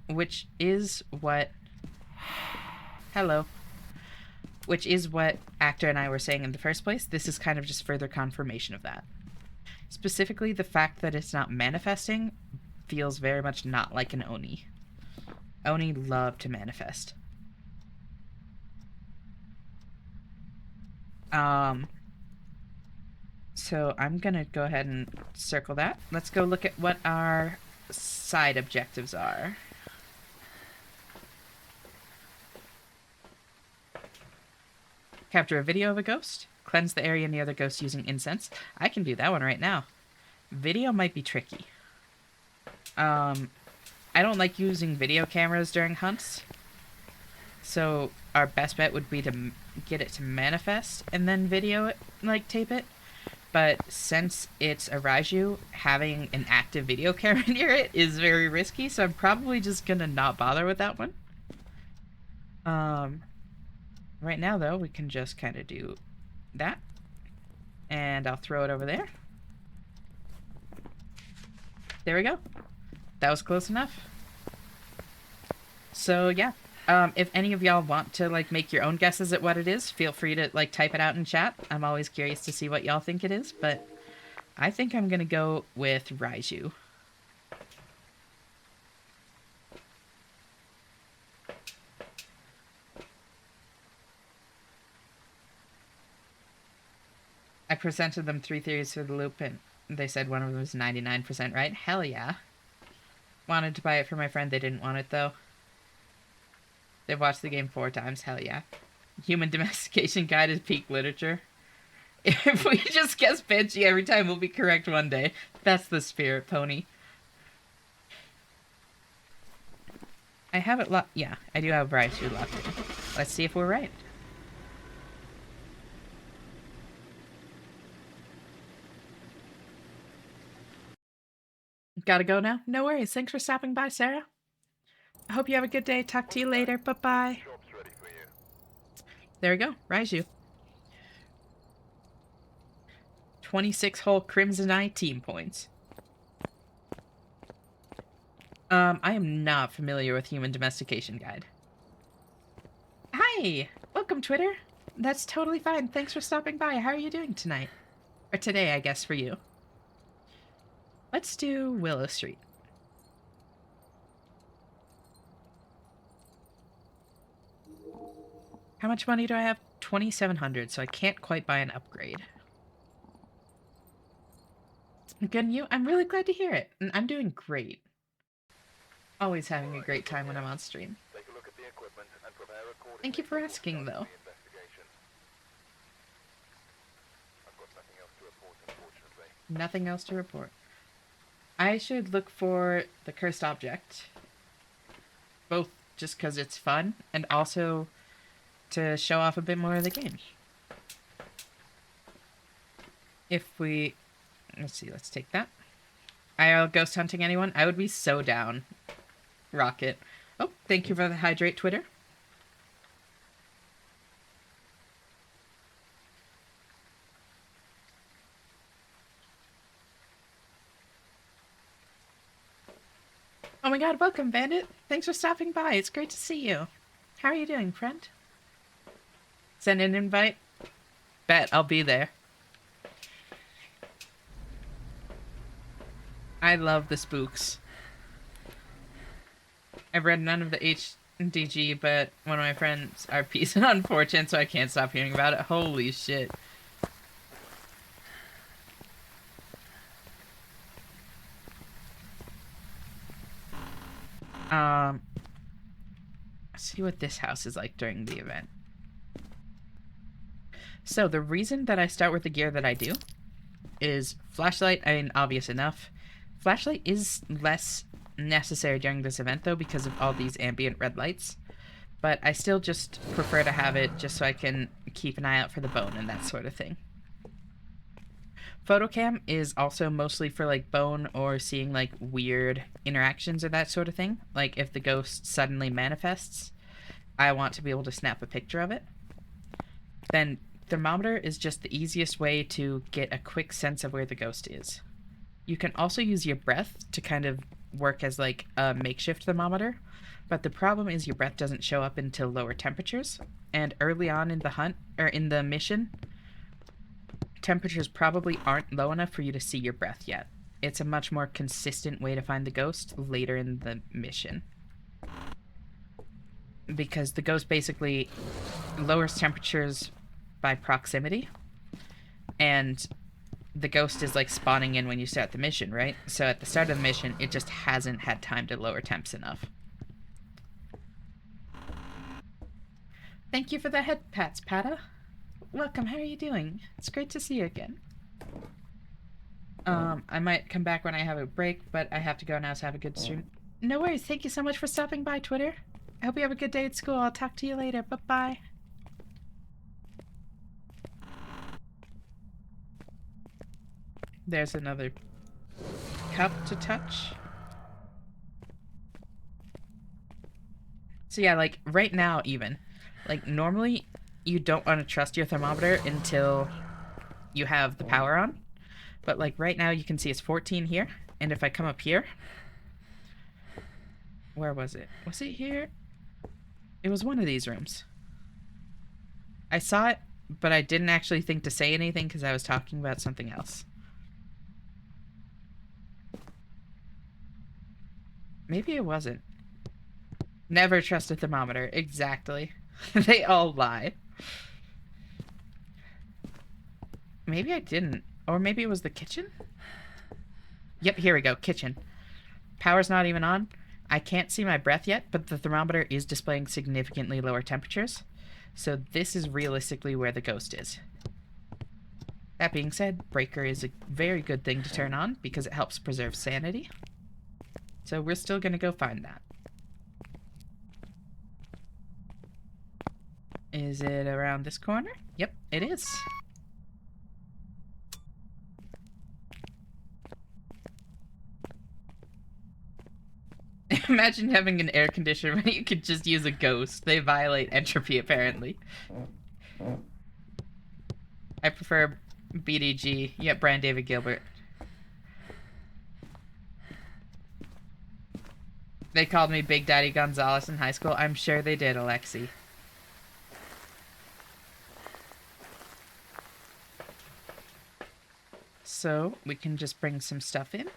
Which is what... Hello. Which is what Actor and I were saying in the first place. This is kind of just further confirmation of that. Specifically, the fact that it's not manifesting feels very much not like an Oni. Oni love to manifest. So I'm gonna go ahead and circle that. Let's go look at what our side objectives are. Capture a video of a ghost. Cleanse the area near the ghost using incense. I can do that one right now. Video might be tricky. I don't like using video cameras during hunts. So our best bet would be to get it to manifest and then video it, like tape it. But since it's a Raiju, having an active video camera near it is very risky, so I'm probably just gonna not bother with that one. Right now, though, we can just kind of do that. And I'll throw it over there. There we go. That was close enough. So, yeah. If any of y'all want to, like, make your own guesses at what it is, feel free to, like, type it out in chat. I'm always curious to see what y'all think it is, but I think I'm gonna go with Raiju. I presented them 3 theories for the loop, and they said one of them was 99% right. Hell yeah. Wanted to buy it for my friend. They didn't want it, though. They've watched the game 4 times. Hell yeah. Human Domestication Guide is peak literature. If we just guess Banshee every time, we'll be correct one day. That's the spirit, Pony. I have it locked. Yeah, I do have Raiju locked in. Let's see if we're right. Gotta go now? No worries. Thanks for stopping by, Sarah. I hope you have a good day. Talk to you later. Bye-bye. There we go. Raiju. 26 whole Crimson Eye team points. I am not familiar with Human Domestication Guide. Hi! Welcome, Twitter. That's totally fine. Thanks for stopping by. How are you doing tonight? Or today, I guess, for you. Let's do Willow Street. How much money do I have? 2,700, so I can't quite buy an upgrade. Good and you? I'm really glad to hear it. And I'm doing great. Always having a great time when I'm on stream. Thank you for asking, though. Nothing else to report. I should look for the cursed object. Both just because it's fun, and also to show off a bit more of the game. If we... Let's see, let's take that. IRL ghost hunting anyone? I would be so down. Rocket. Oh, thank you for the hydrate, Twitter. Oh my god, welcome, Bandit. Thanks for stopping by. It's great to see you. How are you doing, friend? Send an invite? Bet, I'll be there. I love the spooks. I've read none of the HDG, but one of my friends RP's on 4chan, so I can't stop hearing about it. Holy shit. Let's see what this house is like during the event. So the reason that I start with the gear that I do is flashlight. I mean, obvious enough. Flashlight is less necessary during this event, though, because of all these ambient red lights. But I still just prefer to have it just so I can keep an eye out for the bone and that sort of thing. Photocam is also mostly for like bone or seeing like weird interactions or that sort of thing. Like if the ghost suddenly manifests, I want to be able to snap a picture of it. Then thermometer is just the easiest way to get a quick sense of where the ghost is. You can also use your breath to kind of work as like a makeshift thermometer, but the problem is your breath doesn't show up until lower temperatures, and early on in the hunt or in the mission, temperatures probably aren't low enough for you to see your breath yet. It's a much more consistent way to find the ghost later in the mission, because the ghost basically lowers temperatures by proximity, and the ghost is like spawning in when you start the mission, right? So at the start of the mission, it just hasn't had time to lower temps enough. Thank you for the head pats, Pata. Welcome, how are you doing? It's great to see you again. I might come back when I have a break, but I have to go now, so have a good stream. No worries, thank you so much for stopping by, Twitter. I hope you have a good day at school. I'll talk to you later. Bye-bye. There's another cup to touch. So yeah, like right now even, like normally you don't want to trust your thermometer until you have the power on. But like right now you can see it's 14 here. And if I come up here, where was it? Was it here? It was one of these rooms. I saw it, but I didn't actually think to say anything because I was talking about something else. Maybe it wasn't. Never trust a thermometer. Exactly. They all lie. Maybe I didn't. Or maybe it was the kitchen? Yep, here we go. Kitchen. Power's not even on. I can't see my breath yet, but the thermometer is displaying significantly lower temperatures. So this is realistically where the ghost is. That being said, breaker is a very good thing to turn on because it helps preserve sanity. So we're still going to go find that. Is it around this corner? Yep, it is. Imagine having an air conditioner when you could just use a ghost. They violate entropy, apparently. I prefer BDG. Yep, Brian David Gilbert. They called me Big Daddy Gonzalez in high school. I'm sure they did, Alexi. So, we can just bring some stuff in.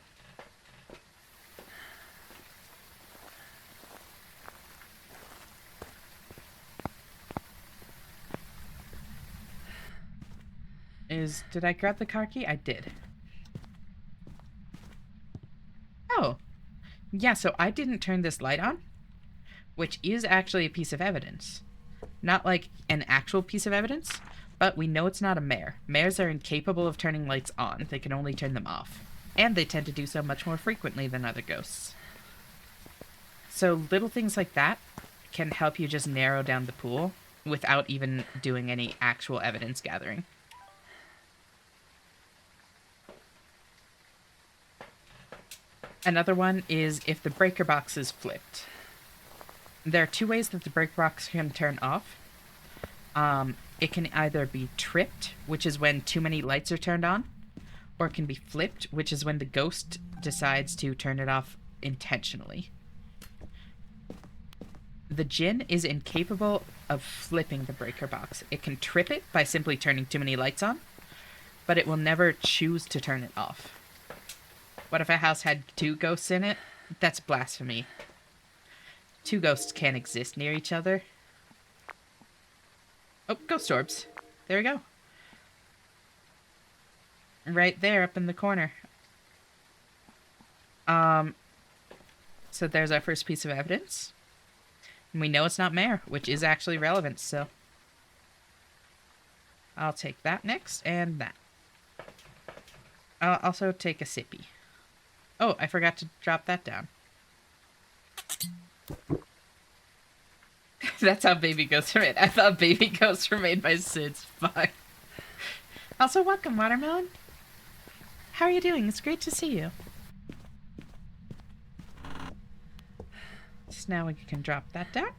Did I grab the car key? I did. Oh. Yeah, so I didn't turn this light on, which is actually a piece of evidence. Not like an actual piece of evidence, but we know it's not a mare. Mares are incapable of turning lights on. They can only turn them off. And they tend to do so much more frequently than other ghosts. So little things like that can help you just narrow down the pool without even doing any actual evidence gathering. Another one is if the breaker box is flipped. There are two ways that the breaker box can turn off. It can either be tripped, which is when too many lights are turned on, or it can be flipped, which is when the ghost decides to turn it off intentionally. The Djinn is incapable of flipping the breaker box. It can trip it by simply turning too many lights on, but it will never choose to turn it off. What if a house had two ghosts in it? That's blasphemy. Two ghosts can't exist near each other. Oh, ghost orbs. There we go. Right there, up in the corner. So there's our first piece of evidence. And we know it's not mare, which is actually relevant, so. I'll take that next, and that. I'll also take a sippy. Oh, I forgot to drop that down. That's how baby ghosts are made. I thought baby ghosts were made by SIDS. Fuck. Also, welcome, Watermelon. How are you doing? It's great to see you. So now we can drop that down.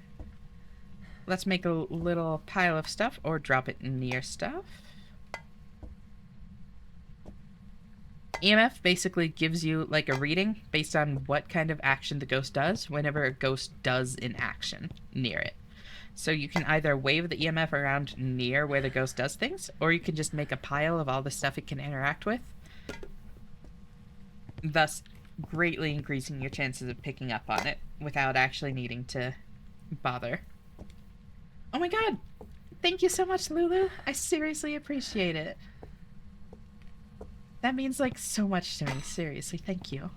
Let's make a little pile of stuff, or drop it near stuff. EMF basically gives you like a reading based on what kind of action the ghost does whenever a ghost does an action near it. So you can either wave the EMF around near where the ghost does things, or you can just make a pile of all the stuff it can interact with, thus greatly increasing your chances of picking up on it without actually needing to bother. Oh my god! Thank you so much, Lulu. I seriously appreciate it. That means, like, so much to me. Seriously, thank you.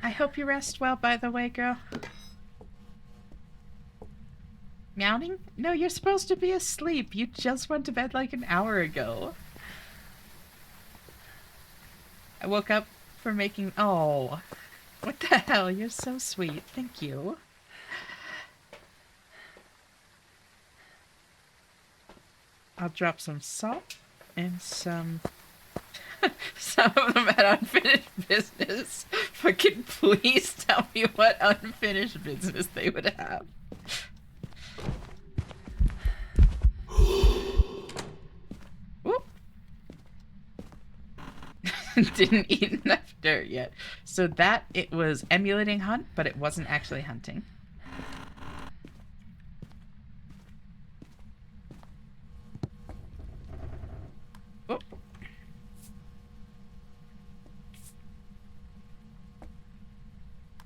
I hope you rest well, by the way, girl. Meowing? No, you're supposed to be asleep. You just went to bed like an hour ago. I woke up for making... Oh, what the hell? You're so sweet. Thank you. I'll drop some salt and some... Some of them had unfinished business. Fucking please tell me what unfinished business they would have. Whoop. Didn't eat enough dirt yet. So that, it was emulating hunt, but it wasn't actually hunting. Whoop.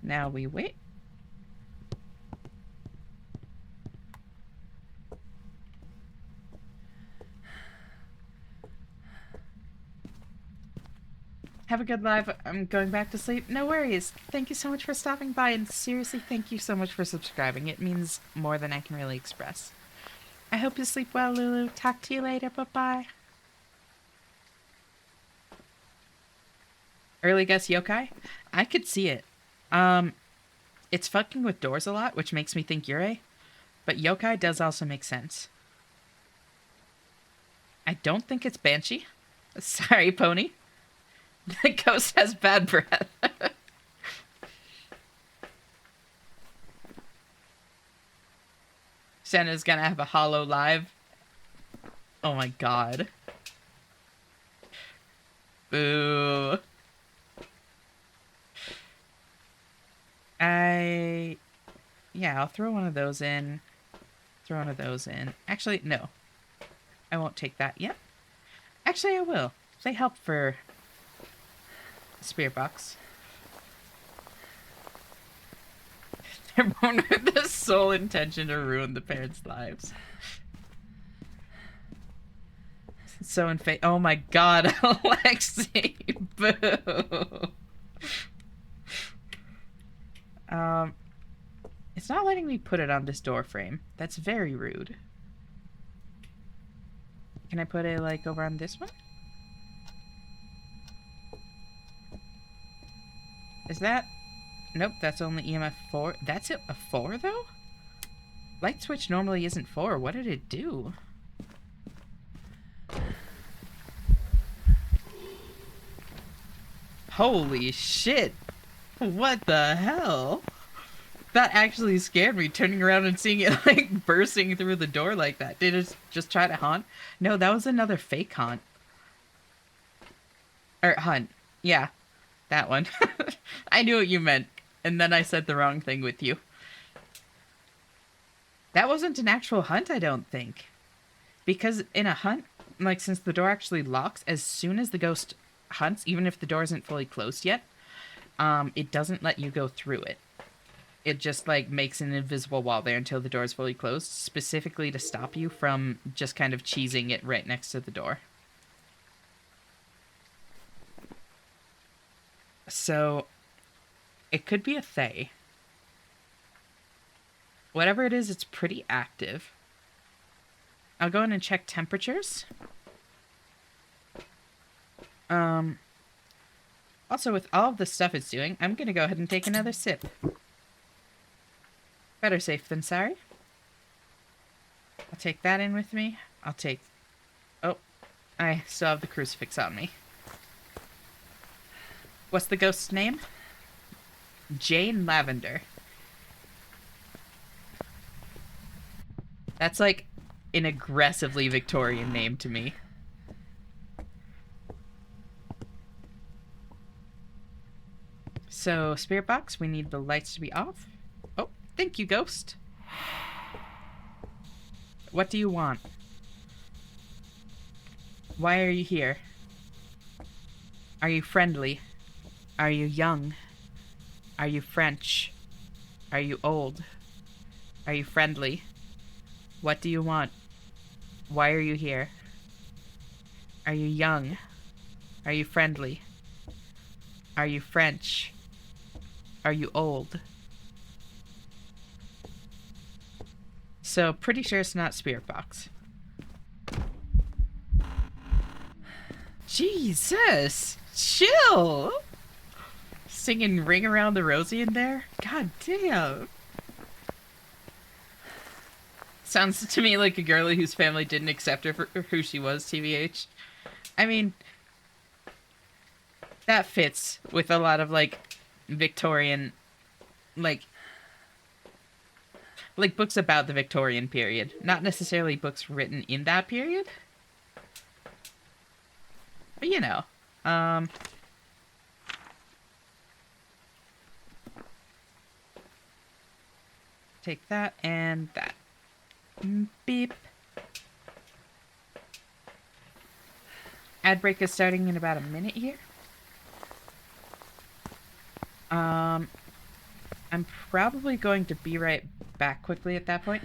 Now we wait. Have a good live. I'm going back to sleep. No worries. Thank you so much for stopping by, and seriously, thank you so much for subscribing. It means more than I can really express. I hope you sleep well, Lulu. Talk to you later. Bye-bye. Early guess yokai? I could see it. It's fucking with doors a lot, which makes me think Yurei. But yokai does also make sense. I don't think it's Banshee. Sorry, Pony. The ghost has bad breath. Santa's gonna have a hollow live. Oh my god. Boo. Yeah, I'll throw one of those in. Throw one of those in. Actually, no. I won't take that yet. Actually, I will. They help for the spirit box. They're born with the sole intention to ruin the parents' lives. So in fate. Oh my god, Alexi. Boo. It's not letting me put it on this door frame. That's very rude. Can I put it, like, over on this one? Is that... Nope, that's only EMF 4. That's it, a 4, though? Light switch normally isn't 4. What did it do? Holy shit! What the hell? That actually scared me, turning around and seeing it, like, bursting through the door like that. Did it just try to haunt? No, that was another fake haunt. Or hunt. Yeah, that one. I knew what you meant, and then I said the wrong thing with you. That wasn't an actual hunt, I don't think. Because in a hunt, like, since the door actually locks, as soon as the ghost hunts, even if the door isn't fully closed yet, it doesn't let you go through it. It just, like, makes an invisible wall there until the door is fully closed, specifically to stop you from just kind of cheesing it right next to the door. So, it could be a Thay. Whatever it is, it's pretty active. I'll go in and check temperatures. Also, with all of the stuff it's doing, I'm gonna go ahead and take another sip. Better safe than sorry. I'll take that in with me. I'll take... Oh, I still have the crucifix on me. What's the ghost's name? Jane Lavender. That's like an aggressively Victorian name to me. So, spirit box, we need the lights to be off. Oh, thank you, ghost. What do you want? Why are you here? Are you friendly? Are you young? Are you French? Are you old? Are you friendly? What do you want? Why are you here? Are you young? Are you friendly? Are you French? Are you old? So, pretty sure it's not spirit box. Jesus! Chill! Singing Ring Around the Rosie in there? God damn. Sounds to me like a girlie whose family didn't accept her for who she was, TBH. I mean, that fits with a lot of, like, Victorian, like books about the Victorian period. Not necessarily books written in that period. But, you know. Take that and that. Beep. Ad break is starting in about a minute here. I'm probably going to be right back quickly at that point.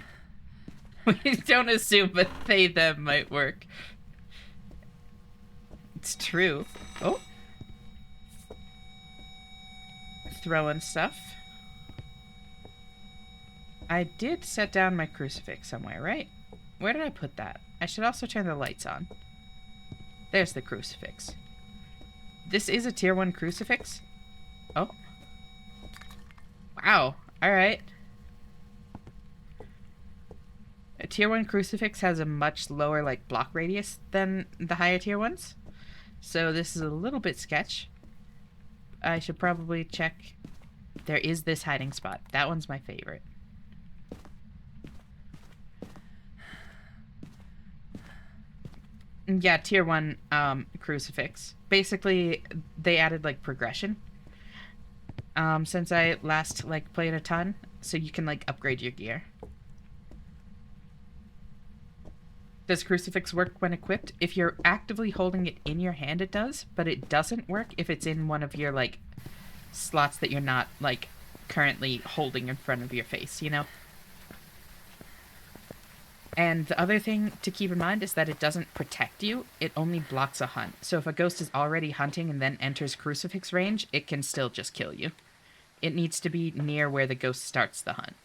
We don't assume, but they, them might work. It's true. Oh. Throwing stuff. I did set down my crucifix somewhere, right? Where did I put that? I should also turn the lights on. There's the crucifix. This is a tier 1 crucifix? Oh. Wow. Alright. A tier 1 crucifix has a much lower, like, block radius than the higher tier ones. So this is a little bit sketch. I should probably check. There is this hiding spot. That one's my favorite. Yeah, tier 1 crucifix. Basically, they added, like, progression. Since I last, like, played a ton. So you can, like, upgrade your gear. Does crucifix work when equipped? If you're actively holding it in your hand, it does. But it doesn't work if it's in one of your, like, slots that you're not, like, currently holding in front of your face, you know? And the other thing to keep in mind is that it doesn't protect you, it only blocks a hunt. So if a ghost is already hunting and then enters crucifix range, it can still just kill you. It needs to be near where the ghost starts the hunt.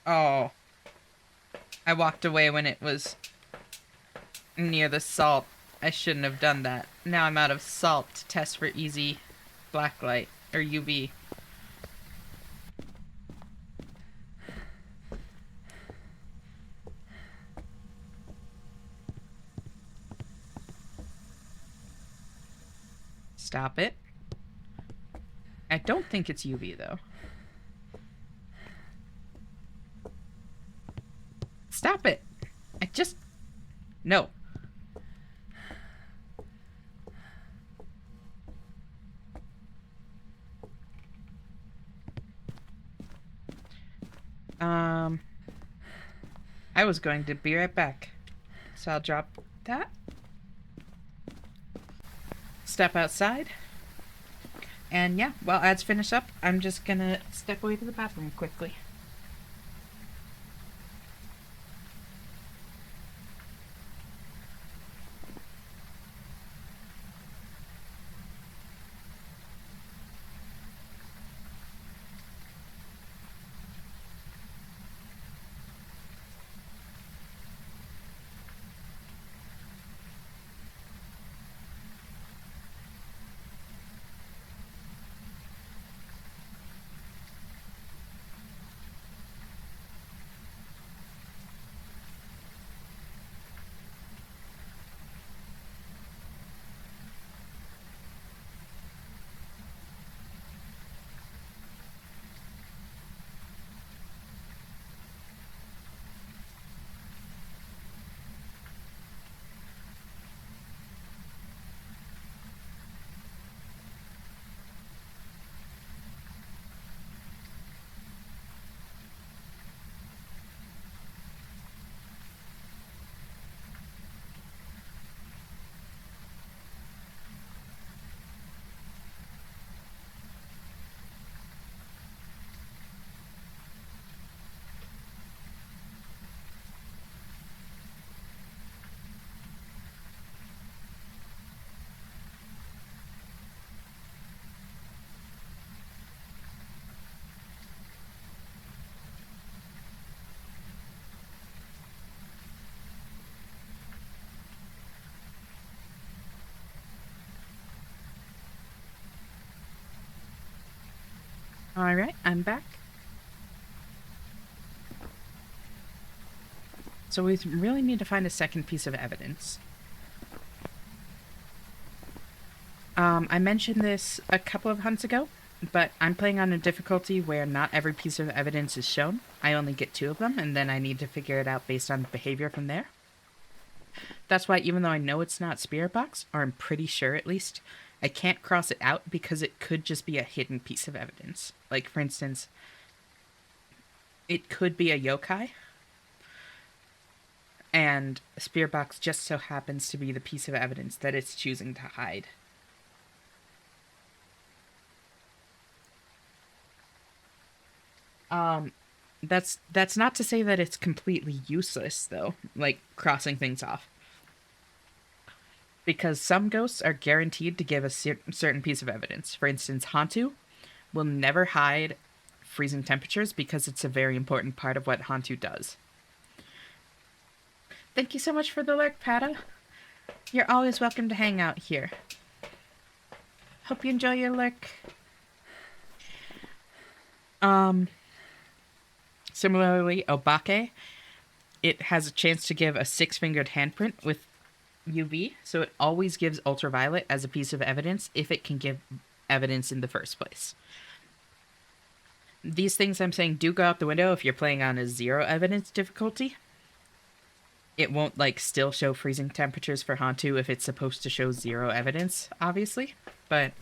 Oh. I walked away when it was near the salt. I shouldn't have done that. Now I'm out of salt to test for easy blacklight or UV. Stop it. I don't think it's UV though. Stop it. I just... No. I was going to be right back. So I'll drop that. Step outside. And yeah, while ads finish up, I'm just gonna step away to the bathroom quickly. Alright, I'm back. So we really need to find a second piece of evidence. I mentioned this a couple of hunts ago, but I'm playing on a difficulty where not every piece of evidence is shown. I only get 2 of them, and then I need to figure it out based on behavior from there. That's why even though I know it's not Spirit Box, or I'm pretty sure at least, I can't cross it out because it could just be a hidden piece of evidence. Like, for instance, it could be a yokai, and Spirit Box just so happens to be the piece of evidence that it's choosing to hide. That's not to say that it's completely useless, though, like crossing things off. Because some ghosts are guaranteed to give a certain piece of evidence. For instance, Hantu will never hide freezing temperatures because it's a very important part of what Hantu does. Thank you so much for the lurk, Pata. You're always welcome to hang out here. Hope you enjoy your lurk. Similarly, Obake, it has a chance to give a 6-fingered handprint with UV, so it always gives ultraviolet as a piece of evidence if it can give evidence in the first place. These things I'm saying do go out the window if you're playing on a 0 evidence difficulty. It won't, like, still show freezing temperatures for Hantu if it's supposed to show 0 evidence, obviously, but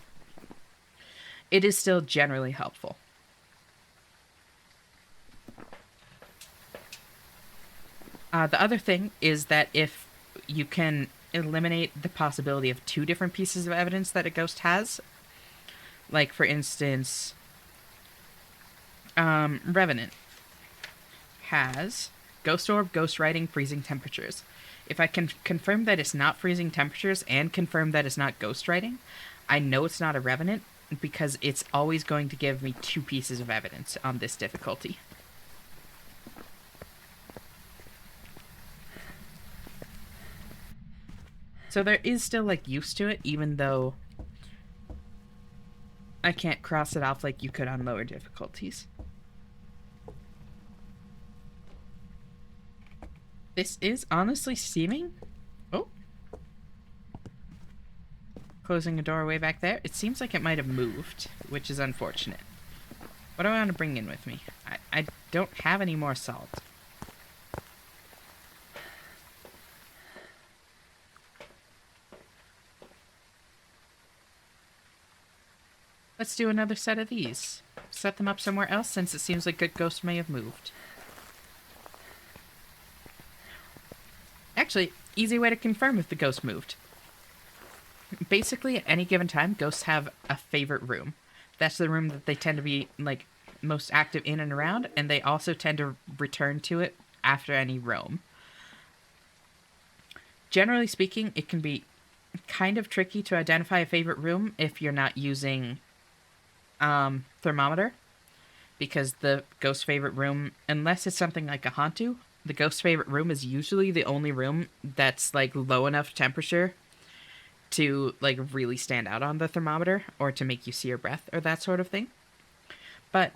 it is still generally helpful. The other thing is that if you can eliminate the possibility of 2 different pieces of evidence that a ghost has, like, for instance, Revenant has Ghost Orb, Ghost Writing, Freezing Temperatures. If I can confirm that it's not freezing temperatures and confirm that it's not ghost writing, I know it's not a Revenant because it's always going to give me 2 pieces of evidence on this difficulty. So there is still, like, use to it, even though I can't cross it off like you could on lower difficulties. This is honestly steaming. Oh. Closing a doorway back there. It seems like it might have moved, which is unfortunate. What do I want to bring in with me? I don't have any more salt. Let's do another set of these. Set them up somewhere else since it seems like Good Ghost may have moved. Actually, easy way to confirm if the ghost moved. Basically, at any given time, ghosts have a favorite room. That's the room that they tend to be, like, most active in and around, and they also tend to return to it after any roam. Generally speaking, it can be kind of tricky to identify a favorite room if you're not using thermometer, because the ghost favorite room, unless it's something like a Hantu, the ghost favorite room is usually the only room that's, like, low enough temperature to, like, really stand out on the thermometer or to make you see your breath or that sort of thing. But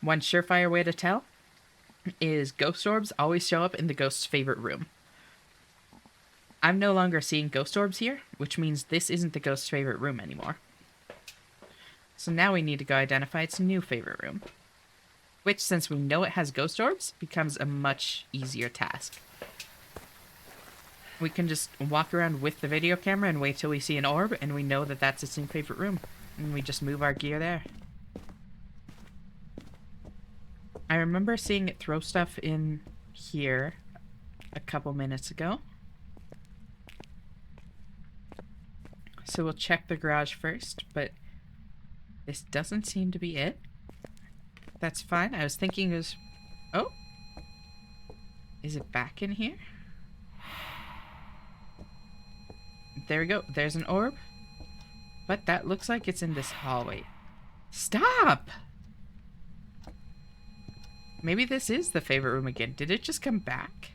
one surefire way to tell is ghost orbs always show up in the ghost's favorite room. I'm no longer seeing ghost orbs here, which means this isn't the ghost's favorite room anymore. So now we need to go identify its new favorite room, which, since we know it has ghost orbs, becomes a much easier task. We can just walk around with the video camera and wait till we see an orb, and we know that that's its new favorite room. And we just move our gear there. I remember seeing it throw stuff in here a couple minutes ago. So we'll check the garage first, but this doesn't seem to be it. That's fine. I was thinking it was... Oh! Is it back in here? There we go. There's an orb. But that looks like it's in this hallway. Stop! Maybe this is the favorite room again. Did it just come back?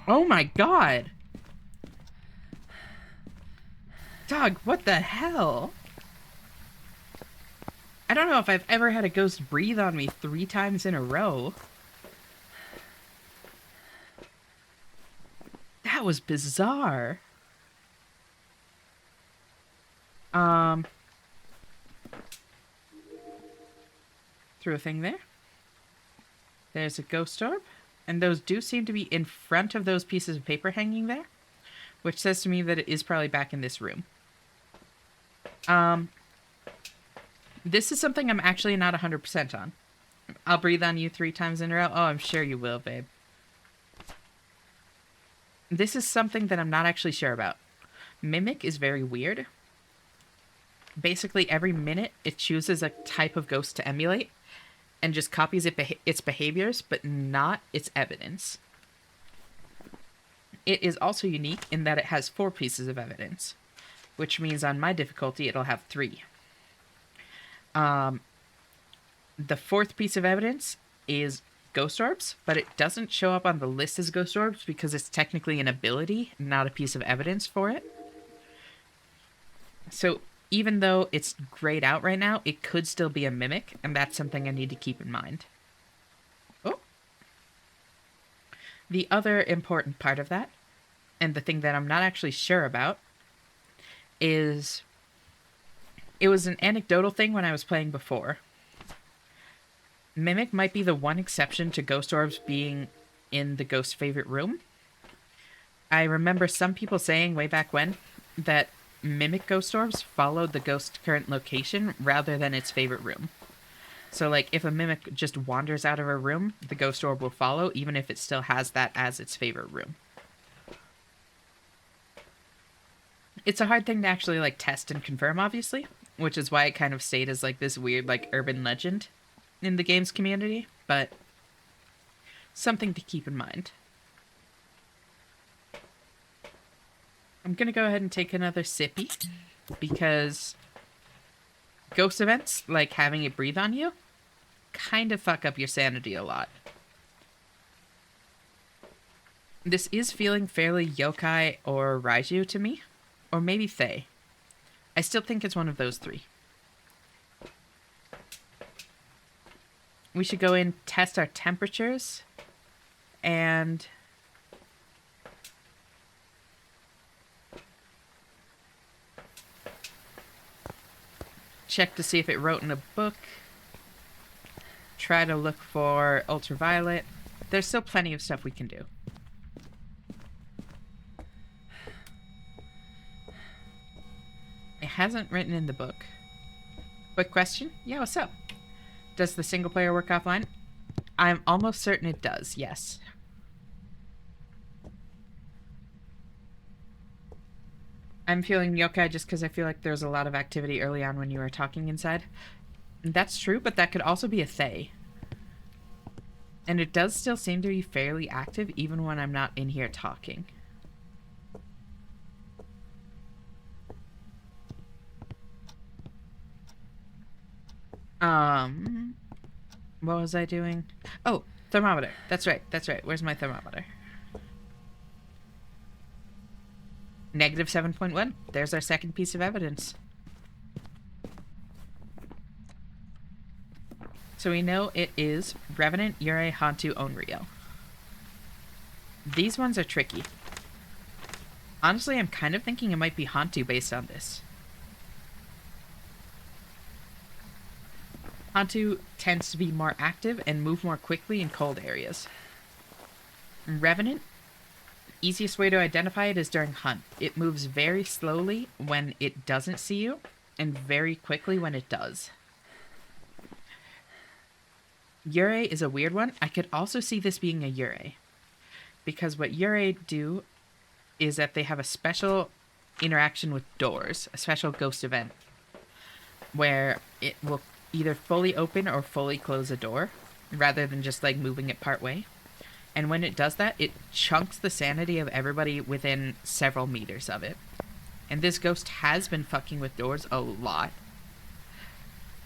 Oh my god! dog, what the hell? I don't know if I've ever had a ghost breathe on me 3 times in a row. That was bizarre. Threw a thing there. There's a ghost orb. And those do seem to be in front of those pieces of paper hanging there, which says to me that it is probably back in this room. This is something I'm actually not 100% on. I'll breathe on you 3 times in a row. Oh, I'm sure you will, babe. This is something that I'm not actually sure about. Mimic is very weird. Basically, every minute, it chooses a type of ghost to emulate and just copies its behaviors, but not its evidence. It is also unique in that it has 4 pieces of evidence, which means on my difficulty, it'll have 3. The 4th piece of evidence is ghost orbs, but it doesn't show up on the list as ghost orbs because it's technically an ability, not a piece of evidence for it. So even though it's grayed out right now, it could still be a mimic, and that's something I need to keep in mind. Oh. The other important part of that, and the thing that I'm not actually sure about, is it was an anecdotal thing when I was playing before. Mimic might be the one exception to ghost orbs being in the ghost's favorite room. I remember some people saying way back when that mimic ghost orbs followed the ghost's current location rather than its favorite room. So, like, if a mimic just wanders out of a room, the ghost orb will follow, even if it still has that as its favorite room. It's a hard thing to actually, like, test and confirm, obviously, which is why it kind of stayed as, like, this weird, like, urban legend in the games community, but something to keep in mind. I'm gonna go ahead and take another sippy, because ghost events, like having it breathe on you, kind of fuck up your sanity a lot. This is feeling fairly yokai or raiju to me, or maybe Fae. I still think it's one of those 3. We should go in, test our temperatures, and check to see if it wrote in a book. Try to look for ultraviolet. There's still plenty of stuff we can do. It hasn't written in the book. Quick question? Yeah, what's up? Does the single player work offline? I'm almost certain it does, yes. I'm feeling yokai just because I feel like there's a lot of activity early on when you were talking inside. That's true, but that could also be a Fae. And it does still seem to be fairly active even when I'm not in here talking. What was I doing? Oh, thermometer. That's right. Where's my thermometer? Negative 7.1. There's our second piece of evidence. So we know it is Revenant, Yurei, Hantu, Onryo. These ones are tricky. Honestly, I'm kind of thinking it might be Hantu based on this. Hantu tends to be more active and move more quickly in cold areas. Revenant, easiest way to identify it is during hunt. It moves very slowly when it doesn't see you, and very quickly when it does. Yurei is a weird one. I could also see this being a Yurei, because what Yurei do is that they have a special interaction with doors, a special ghost event, where it will either fully open or fully close a door, rather than just like moving it part way. And when it does that, it chunks the sanity of everybody within several meters of it. And this ghost has been fucking with doors a lot.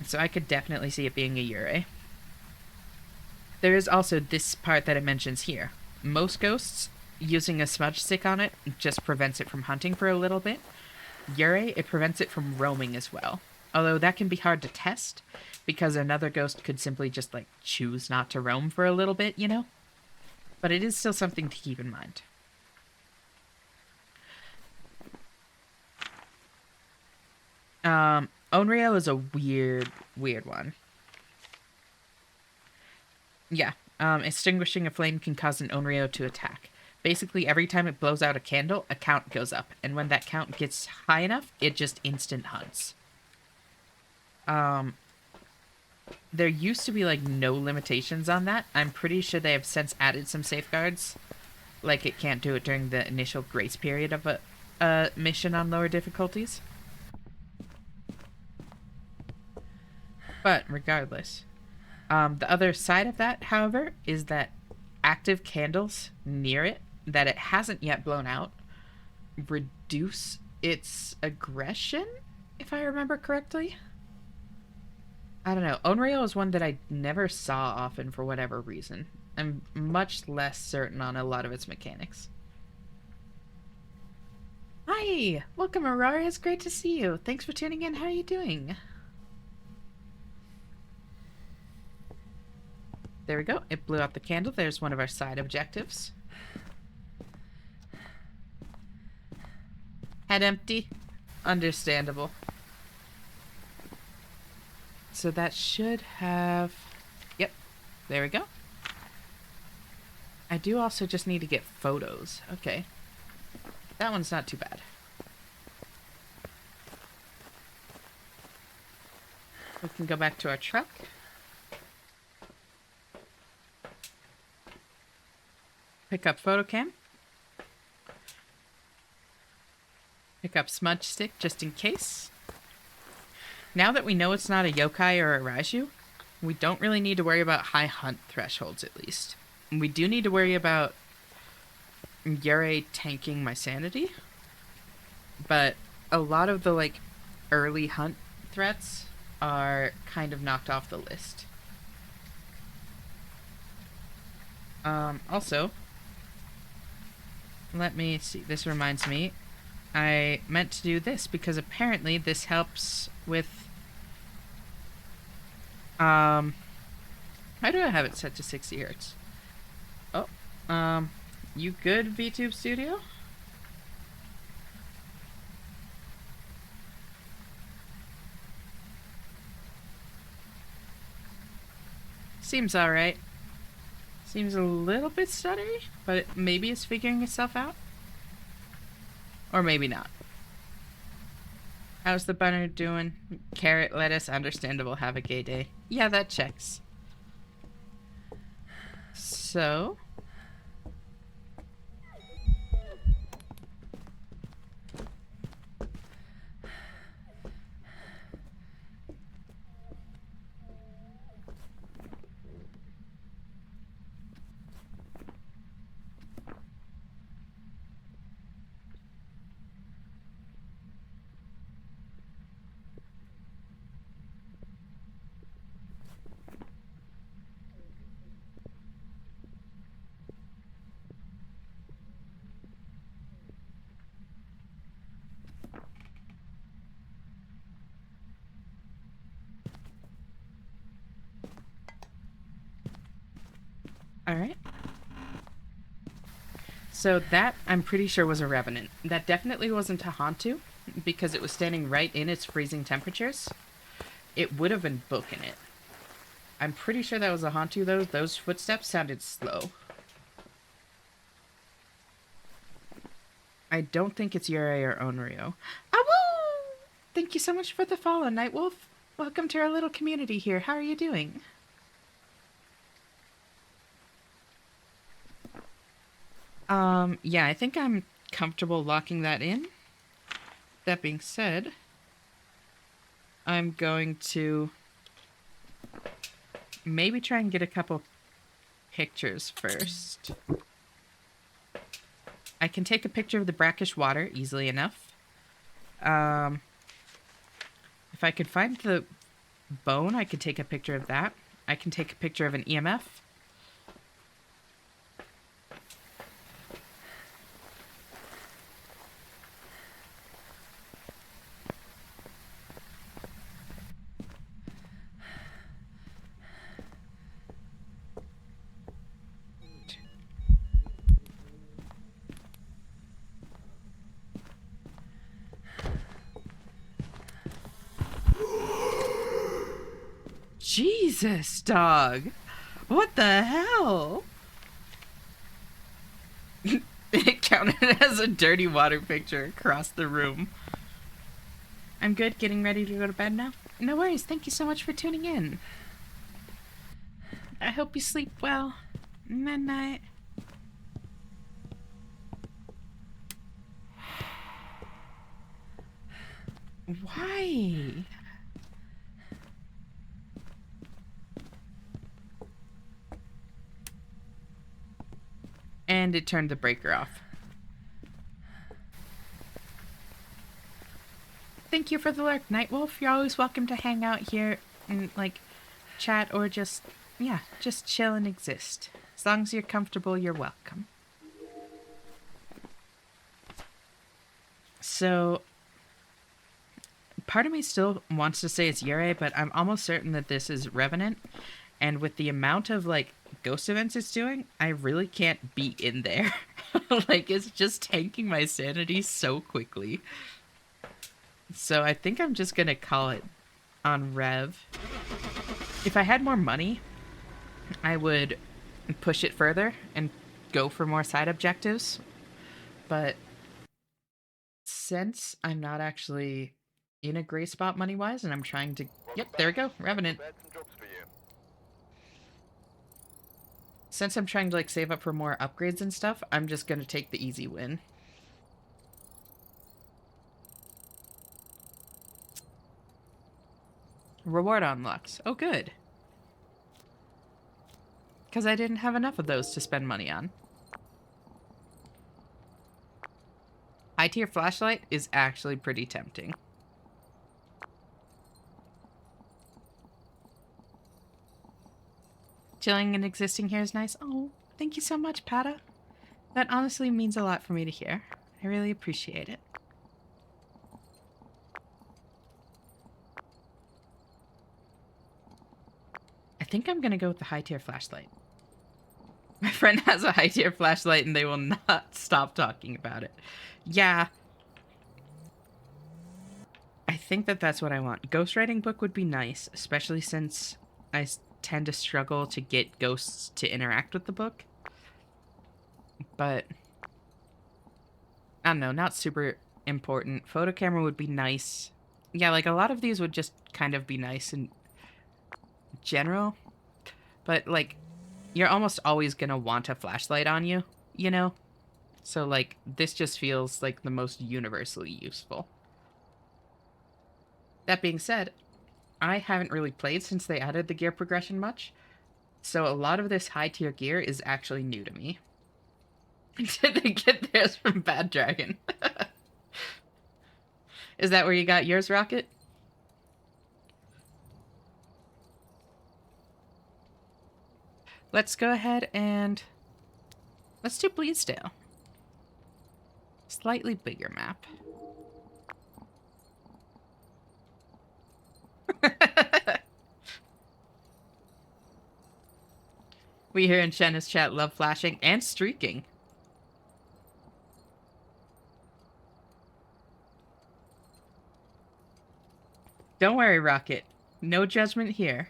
So I could definitely see it being a Yurei. There is also this part that it mentions here. Most ghosts, using a smudge stick on it just prevents it from hunting for a little bit. Yurei, it prevents it from roaming as well. Although that can be hard to test, because another ghost could simply just, like, choose not to roam for a little bit, you know? But it is still something to keep in mind. Onryo is a weird one. Yeah, extinguishing a flame can cause an Onryo to attack. Basically, every time it blows out a candle, a count goes up. And when that count gets high enough, it just instant hunts. There used to be, like, no limitations on that. I'm pretty sure they have since added some safeguards. Like, it can't do it during the initial grace period of a mission on lower difficulties. But regardless, the other side of that, however, is that active candles near it that it hasn't yet blown out reduce its aggression, if I remember correctly. I don't know. Onryo is one that I never saw often for whatever reason. I'm much less certain on a lot of its mechanics. Hi! Welcome, Aurora. It's great to see you. Thanks for tuning in. How are you doing? There we go. It blew out the candle. There's one of our side objectives. Head empty. Understandable. So that should have... Yep. There we go. I do also just need to get photos. Okay. That one's not too bad. We can go back to our truck. Pick up photo cam. Pick up smudge stick just in case. Now that we know it's not a yokai or a raiju, we don't really need to worry about high hunt thresholds at least. We do need to worry about Yurei tanking my sanity. But a lot of the, like, early hunt threats are kind of knocked off the list. Also, let me see. This reminds me. I meant to do this because apparently this helps with... How do I have it set to 60 hertz? Oh, you good, VTube Studio? Seems alright. Seems a little bit stuttery, but maybe it's figuring itself out. Or maybe not. How's the bunner doing? Carrot, lettuce, understandable, have a gay day. Yeah, that checks. So... Alright. So that, I'm pretty sure, was a Revenant. That definitely wasn't a Hantu, because it was standing right in its freezing temperatures. It would have been booking it. I'm pretty sure that was a Hantu, though. Those footsteps sounded slow. I don't think it's Yurei or Onryo. Awoo! Thank you so much for the follow, Nightwolf. Welcome to our little community here. How are you doing? Yeah, I think I'm comfortable locking that in. That being said, I'm going to maybe try and get a couple pictures first. I can take a picture of the brackish water easily enough. If I could find the bone, I could take a picture of that. I can take a picture of an EMF. Jesus, dog. What the hell? It counted as a dirty water picture across the room. I'm good, getting ready to go to bed now. No worries, thank you so much for tuning in. I hope you sleep well. Night night. Why? And it turned the breaker off. Thank you for the lurk, Nightwolf. You're always welcome to hang out here and, like, chat or just, yeah, just chill and exist. As long as you're comfortable, you're welcome. So, part of me still wants to say it's Yurei, but I'm almost certain that this is Revenant. And with the amount of, like, ghost events it's doing, I really can't be in there. Like, it's just tanking my sanity so quickly. So I think I'm just gonna call it on Rev. If I had more money, I would push it further and go for more side objectives. But since I'm not actually in a gray spot money-wise, and I'm trying to... Yep, there we go, Revenant. Prepared some jobs for you. Since I'm trying to, like, save up for more upgrades and stuff, I'm just gonna take the easy win. Reward unlocks. Oh, good. Because I didn't have enough of those to spend money on. High tier flashlight is actually pretty tempting. Chilling and existing here is nice. Oh, thank you so much, Pata. That honestly means a lot for me to hear. I really appreciate it. I think I'm gonna go with the high tier flashlight. My friend has a high tier flashlight and they will not stop talking about it. Yeah. I think that that's what I want. Ghostwriting book would be nice, especially since I tend to struggle to get ghosts to interact with the book. But I don't know, not super important. Photo camera would be nice. Yeah, like a lot of these would just kind of be nice in general. But like, you're almost always gonna want a flashlight on you, you know? So like, this just feels like the most universally useful. That being said, I haven't really played since they added the gear progression much. So a lot of this high tier gear is actually new to me. Did they get theirs from Bad Dragon? Is that where you got yours, Rocket? Let's go ahead and... let's do Bleedsdale. Slightly bigger map. We here in Shanna's chat love flashing and streaking. Don't worry, Rocket. No judgment here.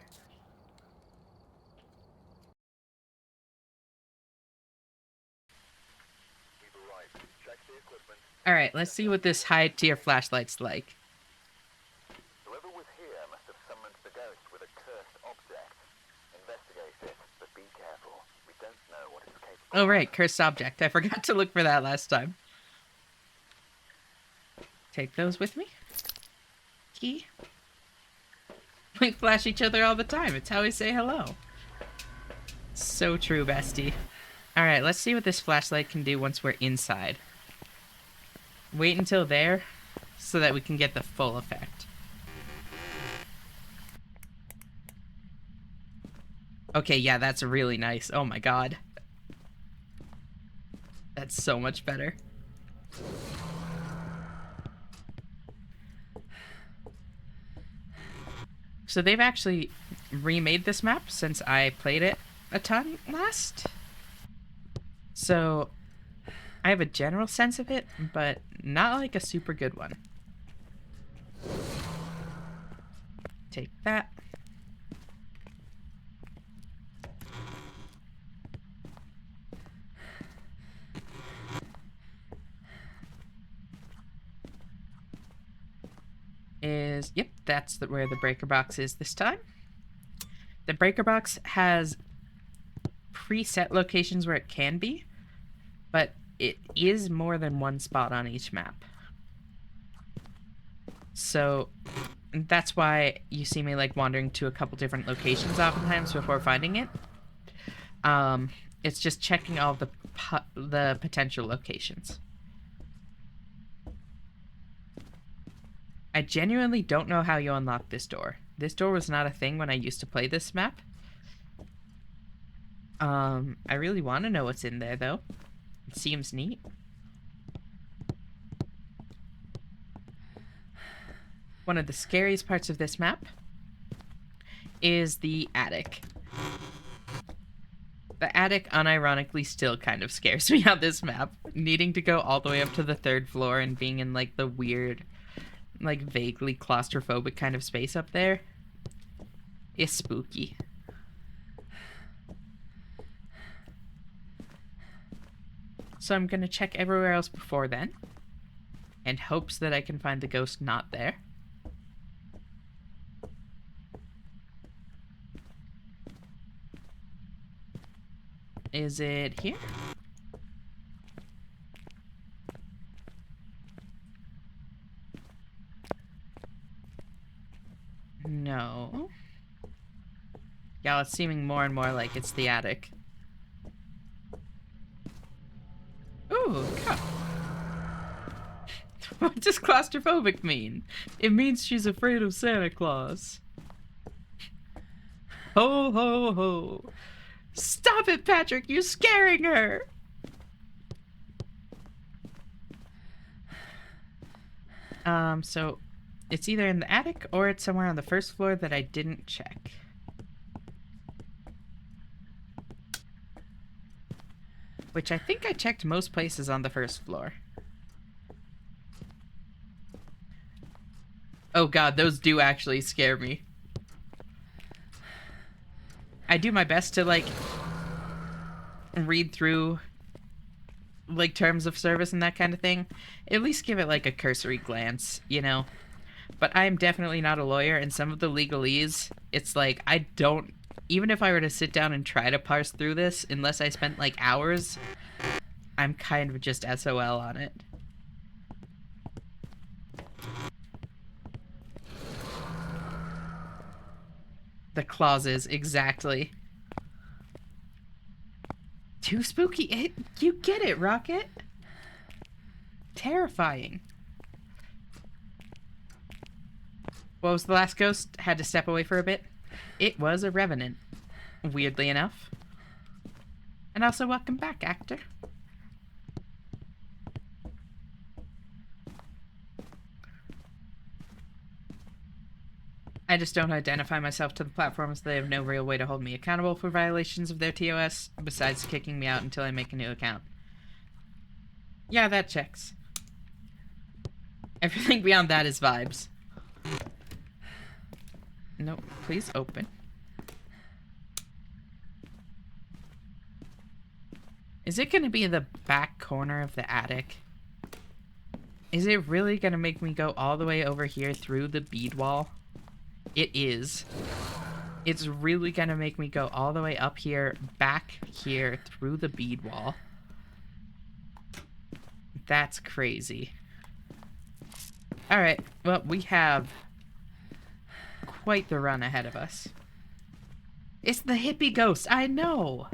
We've arrived. Check the equipment. Alright, let's see what this high tier flashlight's like. Whoever was here must have summoned the ghost with a cursed object. Investigate it, but be careful. We don't know what it's capable Oh of. right, cursed object. I forgot to look for that last time. Take those with me. Key. We flash each other all the time. It's how we say hello. So true, bestie. Alright, let's see what this flashlight can do once we're inside. Wait until there, so that we can get the full effect. Okay, yeah, that's really nice. Oh my god. That's so much better. So they've actually remade this map since I played it a ton last. So I have a general sense of it, but not like a super good one. Take that. is... Yep, that's where the breaker box is this time. The breaker box has preset locations where it can be, but it is more than one spot on each map. So that's why you see me like wandering to a couple different locations oftentimes before finding it. It's just checking all the potential locations. I genuinely don't know how you unlock this door. This door was not a thing when I used to play this map. I really want to know what's in there, though. It seems neat. One of the scariest parts of this map is the attic. The attic, unironically, still kind of scares me on this map. Needing to go all the way up to the 3rd floor and being in, like, the weird, like, vaguely claustrophobic kind of space up there is spooky. So I'm gonna check everywhere else before then, in hopes that I can find the ghost not there. Is it here? No. Yeah, it's seeming more and more like it's the attic. Ooh, cup. What does claustrophobic mean? It means she's afraid of Santa Claus. Ho, ho, ho. Stop it, Patrick! You're scaring her! So it's either in the attic or it's somewhere on the 1st floor that I didn't check. Which I think I checked most places on the 1st floor. Oh god, those do actually scare me. I do my best to, like, read through, like, terms of service and that kind of thing. At least give it, like, a cursory glance, you know? But I'm definitely not a lawyer, and some of the legalese, it's like, I don't... Even if I were to sit down and try to parse through this, unless I spent, like, hours, I'm kind of just SOL on it. The clauses, exactly. Too spooky. You get it, Rocket. Terrifying. What was the last ghost? Had to step away for a bit. It was a revenant, weirdly enough. And also, welcome back, actor. I just don't identify myself to the platforms. They have no real way to hold me accountable for violations of their TOS, besides kicking me out until I make a new account. Yeah, that checks. Everything beyond that is vibes. Nope, please open. Is it gonna be the back corner of the attic? Is it really gonna make me go all the way over here through the bead wall? It is. It's really gonna make me go all the way up here, back here, through the bead wall. That's crazy. Alright, well, we have quite the run ahead of us. It's the hippie ghost, I know!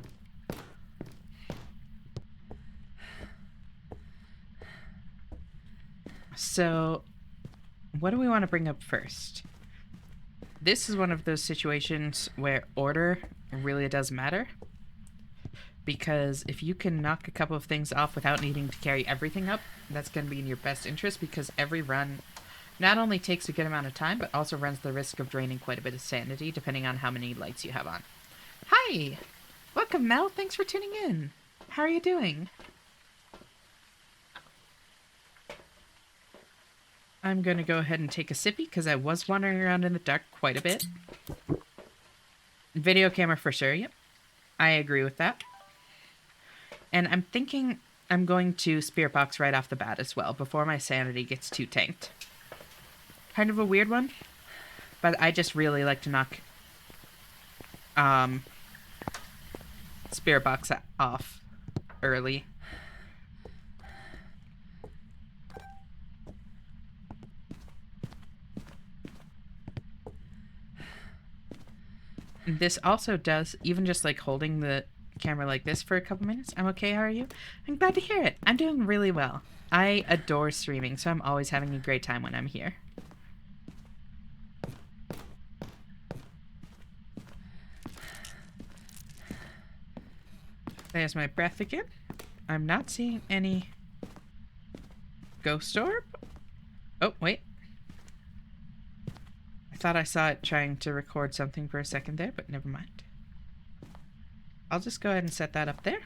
So, what do we want to bring up first? This is one of those situations where order really does matter. Because if you can knock a couple of things off without needing to carry everything up, that's going to be in your best interest, because every run not only takes a good amount of time, but also runs the risk of draining quite a bit of sanity, depending on how many lights you have on. Hi! Welcome, Mel. Thanks for tuning in. How are you doing? I'm going to go ahead and take a sippy, because I was wandering around in the dark quite a bit. Video camera for sure, yep. I agree with that. And I'm thinking I'm going to Spirit Box right off the bat as well, before my sanity gets too tanked. kind of a weird one, but I just really like to knock spirit box off early. This also does, even just like holding the camera like this for a couple minutes. I'm okay, how are you? I'm glad to hear it. I'm doing really well. I adore streaming, so I'm always having a great time when I'm here. There's my breath again. I'm not seeing any ghost orb. Oh, wait. I thought I saw it trying to record something for a second there, but never mind. I'll just go ahead and set that up there.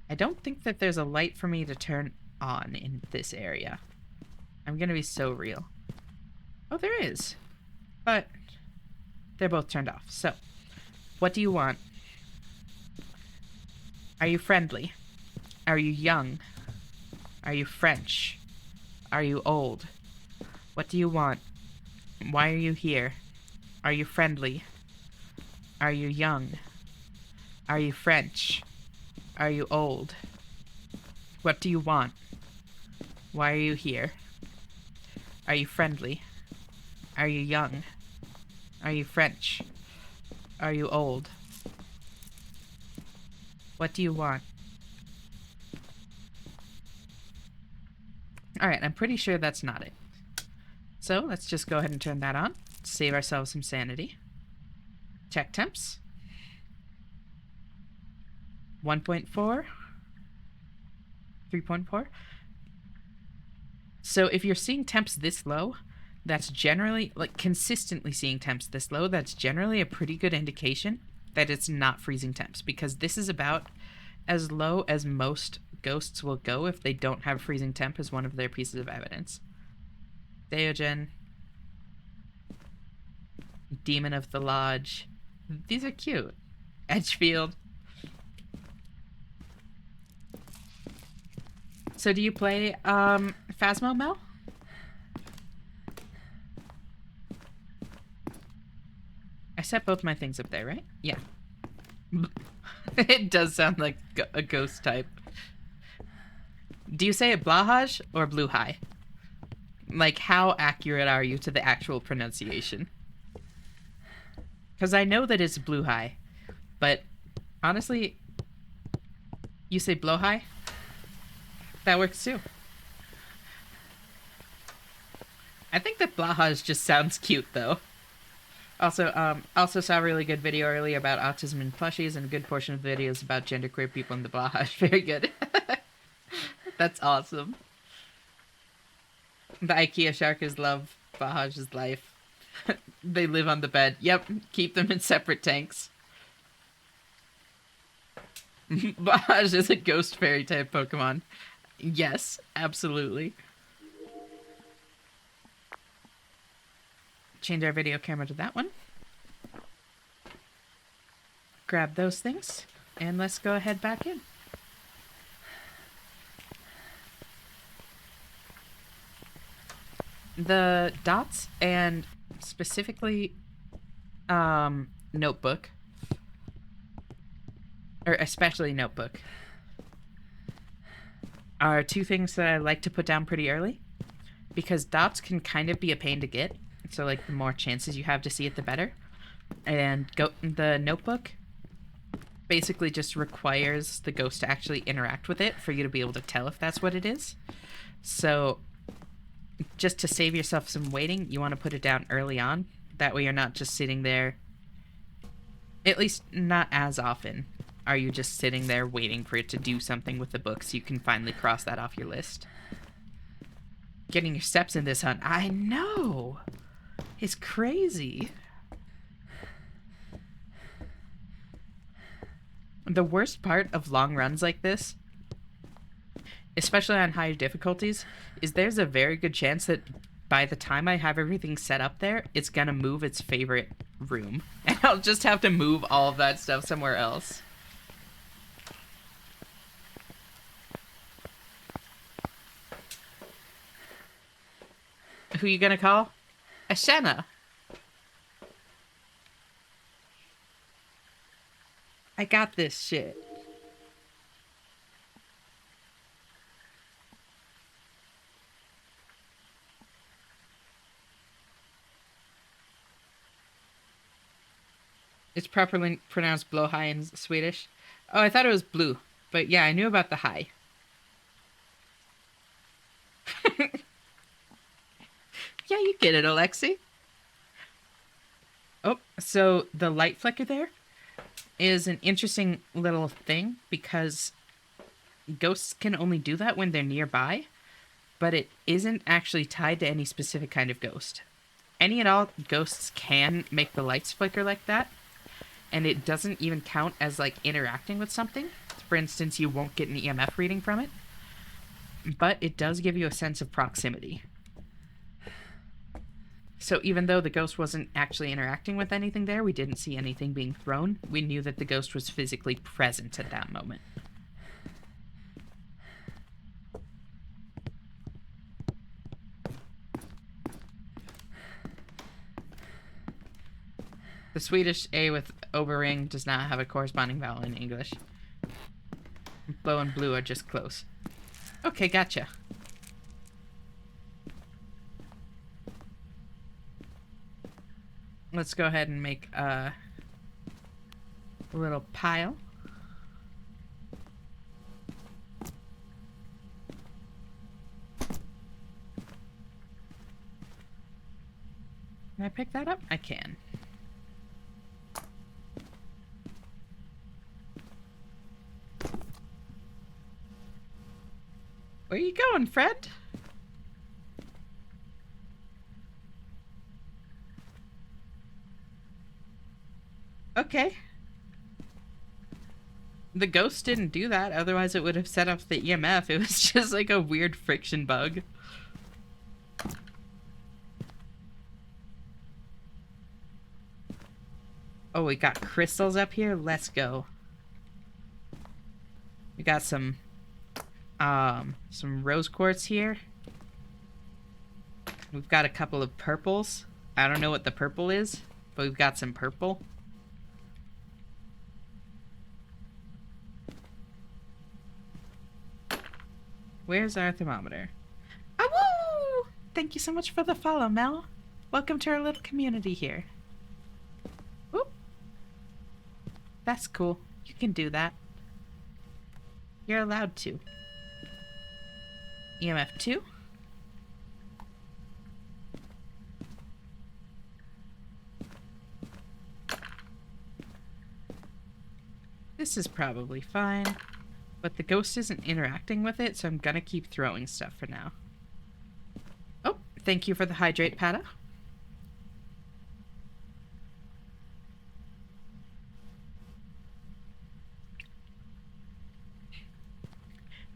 I don't think that there's a light for me to turn on in this area. I'm gonna be so real. Oh, there is. But they're both turned off. So, what do you want? Are you friendly? Are you young? Are you French? Are you old? What do you want? Why are you here? Are you friendly? Are you young? Are you French? Are you old? What do you want? Why are you here? Are you friendly? Are you young? Are you French? Are you old? What do you want? Alright, I'm pretty sure that's not it. So, let's just go ahead and turn that on. Save ourselves some sanity. Check temps. 1.4. 3.4. So if you're seeing temps this low, that's generally, like, consistently seeing temps this low, that's generally a pretty good indication that it's not freezing temps, because this is about as low as most ghosts will go if they don't have freezing temp as one of their pieces of evidence. Theogen. Demon of the Lodge. These are cute. Edgefield. So do you play Phasmo, Mel? I set both my things up there, right? Yeah. It does sound like a ghost type. Do you say it Blahaj or Bluhai? Like, how accurate are you to the actual pronunciation? Because I know that it's Bluhai, but honestly, you say Blowhai? That works too. I think that Blahaj just sounds cute, though. Also saw a really good video earlier about autism and plushies, and a good portion of the videos about genderqueer people in the Blahaj. Very good. That's awesome. The IKEA sharkers love Blahaj's life. They live on the bed. Yep, keep them in separate tanks. Blahaj is a ghost fairy type Pokemon. Yes, absolutely. Change our video camera to that one. Grab those things, and let's go ahead back in. The dots, and specifically notebook, or especially notebook, are two things that I like to put down pretty early, because dots can kind of be a pain to get. So, like, the more chances you have to see it, the better. And the notebook basically just requires the ghost to actually interact with it for you to be able to tell if that's what it is. So, just to save yourself some waiting, you want to put it down early on. That way you're not just sitting there, at least not as often, are you just sitting there waiting for it to do something with the book so you can finally cross that off your list. Getting your steps in this hunt, I know! It's crazy. The worst part of long runs like this, especially on higher difficulties, is there's a very good chance that by the time I have everything set up there, it's gonna move its favorite room. And I'll just have to move all of that stuff somewhere else. Who you gonna call? Ashena. I got this shit. It's properly pronounced blowhigh in Swedish. Oh, I thought it was blue. But yeah, I knew about the high. Yeah, you get it, Alexi. Oh, so the light flicker there is an interesting little thing because ghosts can only do that when they're nearby, but it isn't actually tied to any specific kind of ghost. Any and all ghosts can make the lights flicker like that, and it doesn't even count as like interacting with something. For instance, you won't get an EMF reading from it, but it does give you a sense of proximity. So even though the ghost wasn't actually interacting with anything there, we didn't see anything being thrown, we knew that the ghost was physically present at that moment. The Swedish A with overring does not have a corresponding vowel in English. Bow and blue are just close. Okay, gotcha. Let's go ahead and make a little pile. Can I pick that up? I can. Where you going, Fred? Okay. The ghost didn't do that, otherwise it would have set off the EMF. It was just like a weird friction bug. Oh, we got crystals up here? Let's go. We got some rose quartz here. We've got a couple of purples. I don't know what the purple is, but we've got some purple. Where's our thermometer? Oh, woo! Thank you so much for the follow, Mel. Welcome to our little community here. Oop. That's cool. You can do that. You're allowed to. EMF 2. This is probably fine, but the ghost isn't interacting with it, so I'm gonna keep throwing stuff for now. Oh, thank you for the hydrate, Pata.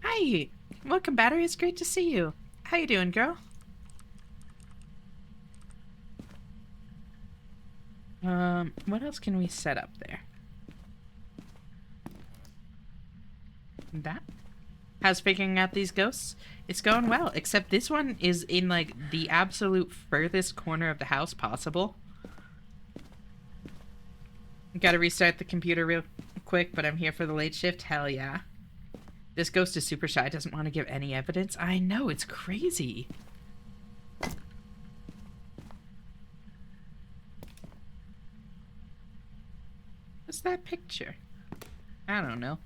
Hi! Welcome, Battery. It's great to see you. How you doing, girl? What else can we set up there? That? How's figuring out these ghosts? It's going well, except this one is in, like, the absolute furthest corner of the house possible. Gotta restart the computer real quick, but I'm here for the late shift. Hell yeah. This ghost is super shy, doesn't want to give any evidence. I know, it's crazy. What's that picture? I don't know.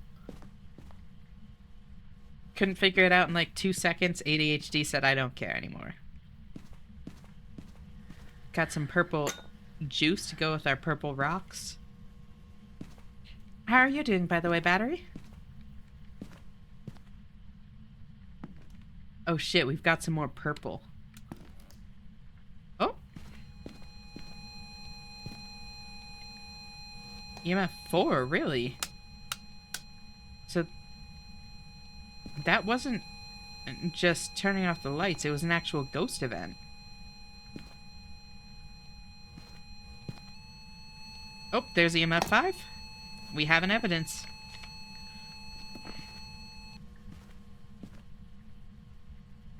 Couldn't figure it out in like 2 seconds. ADHD said I don't care anymore. Got some purple juice to go with our purple rocks. How are you doing, by the way, Battery? Oh shit, we've got some more purple. Oh. EMF 4, really? So that wasn't just turning off the lights, it was an actual ghost event. Oh, there's EMF 5. We have an evidence.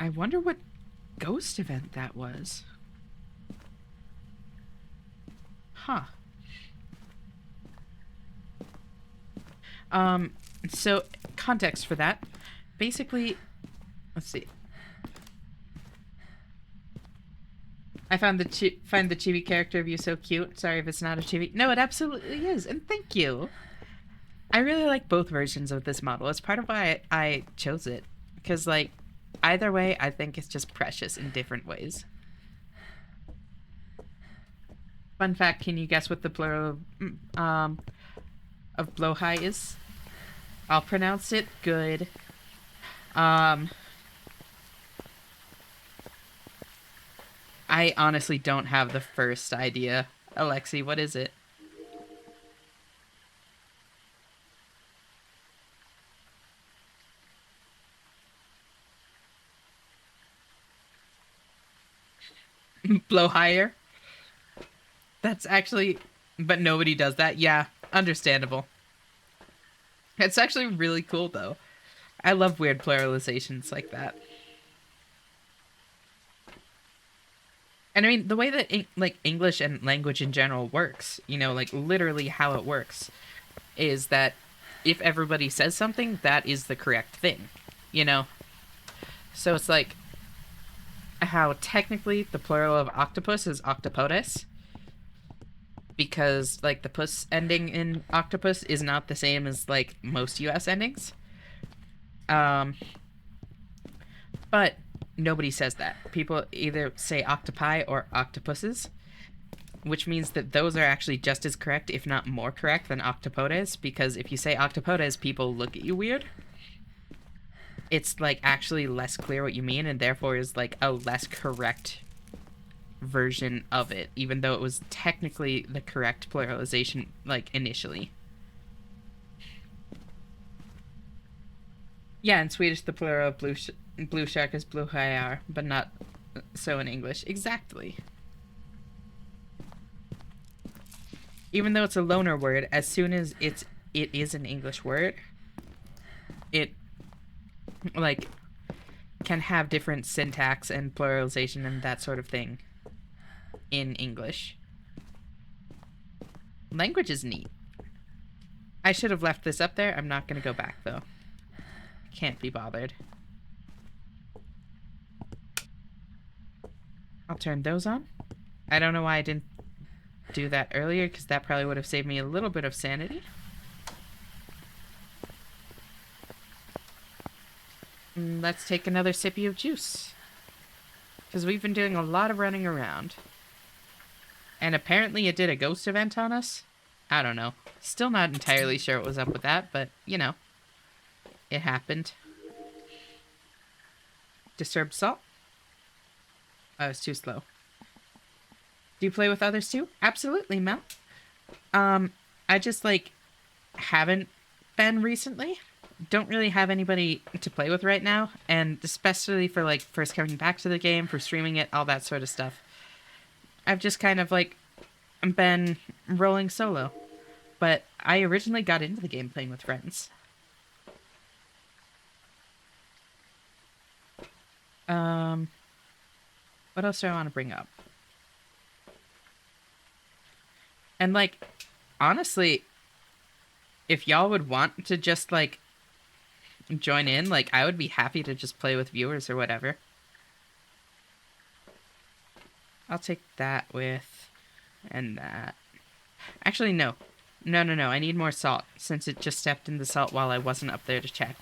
I wonder what ghost event that was. Huh. So context for that. Basically, let's see. I found the chibi character of you so cute. Sorry if it's not a chibi. No, it absolutely is, and thank you. I really like both versions of this model. It's part of why I chose it, because like either way, I think it's just precious in different ways. Fun fact: can you guess what the plural of blowhigh is? I'll pronounce it good. I honestly don't have the first idea. Alexi, what is it? Blow higher? That's actually... But nobody does that? Yeah, understandable. It's actually really cool, though. I love weird pluralizations like that. And I mean, the way that, like, English and language in general works, you know, like, literally how it works, is that if everybody says something, that is the correct thing, you know? So it's like how technically the plural of octopus is octopodes, because, like, the puss ending in octopus is not the same as, like, most US endings. But nobody says that. People either say octopi or octopuses, which means that those are actually just as correct, if not more correct, than octopodes, because if you say octopodes, people look at you weird. It's, like, actually less clear what you mean, and therefore is, like, a less correct version of it, even though it was technically the correct pluralization, like, initially. Yeah, in Swedish, the plural of blue shark is blue hajar, but not so in English. Exactly. Even though it's a loner word, as soon as it is an English word, it, like, can have different syntax and pluralization and that sort of thing in English. Language is neat. I should have left this up there. I'm not going to go back, though. Can't be bothered. I'll turn those on. I don't know why I didn't do that earlier, because that probably would have saved me a little bit of sanity. Let's take another sippy of juice, because we've been doing a lot of running around. And apparently it did a ghost event on us. I don't know. Still not entirely sure what was up with that, but, you know, it happened. Disturbed salt? Oh, it's too slow. Do you play with others too? Absolutely, Mel. I just, like, haven't been recently. Don't really have anybody to play with right now, and especially for, like, first coming back to the game, for streaming it, all that sort of stuff. I've just kind of, like, been rolling solo. But I originally got into the game playing with friends. What else do I want to bring up? And, like, honestly, if y'all would want to just, like, join in, like, I would be happy to just play with viewers or whatever. I'll take that with, and that. Actually, no. No. I need more salt, since it just stepped in the salt while I wasn't up there to check.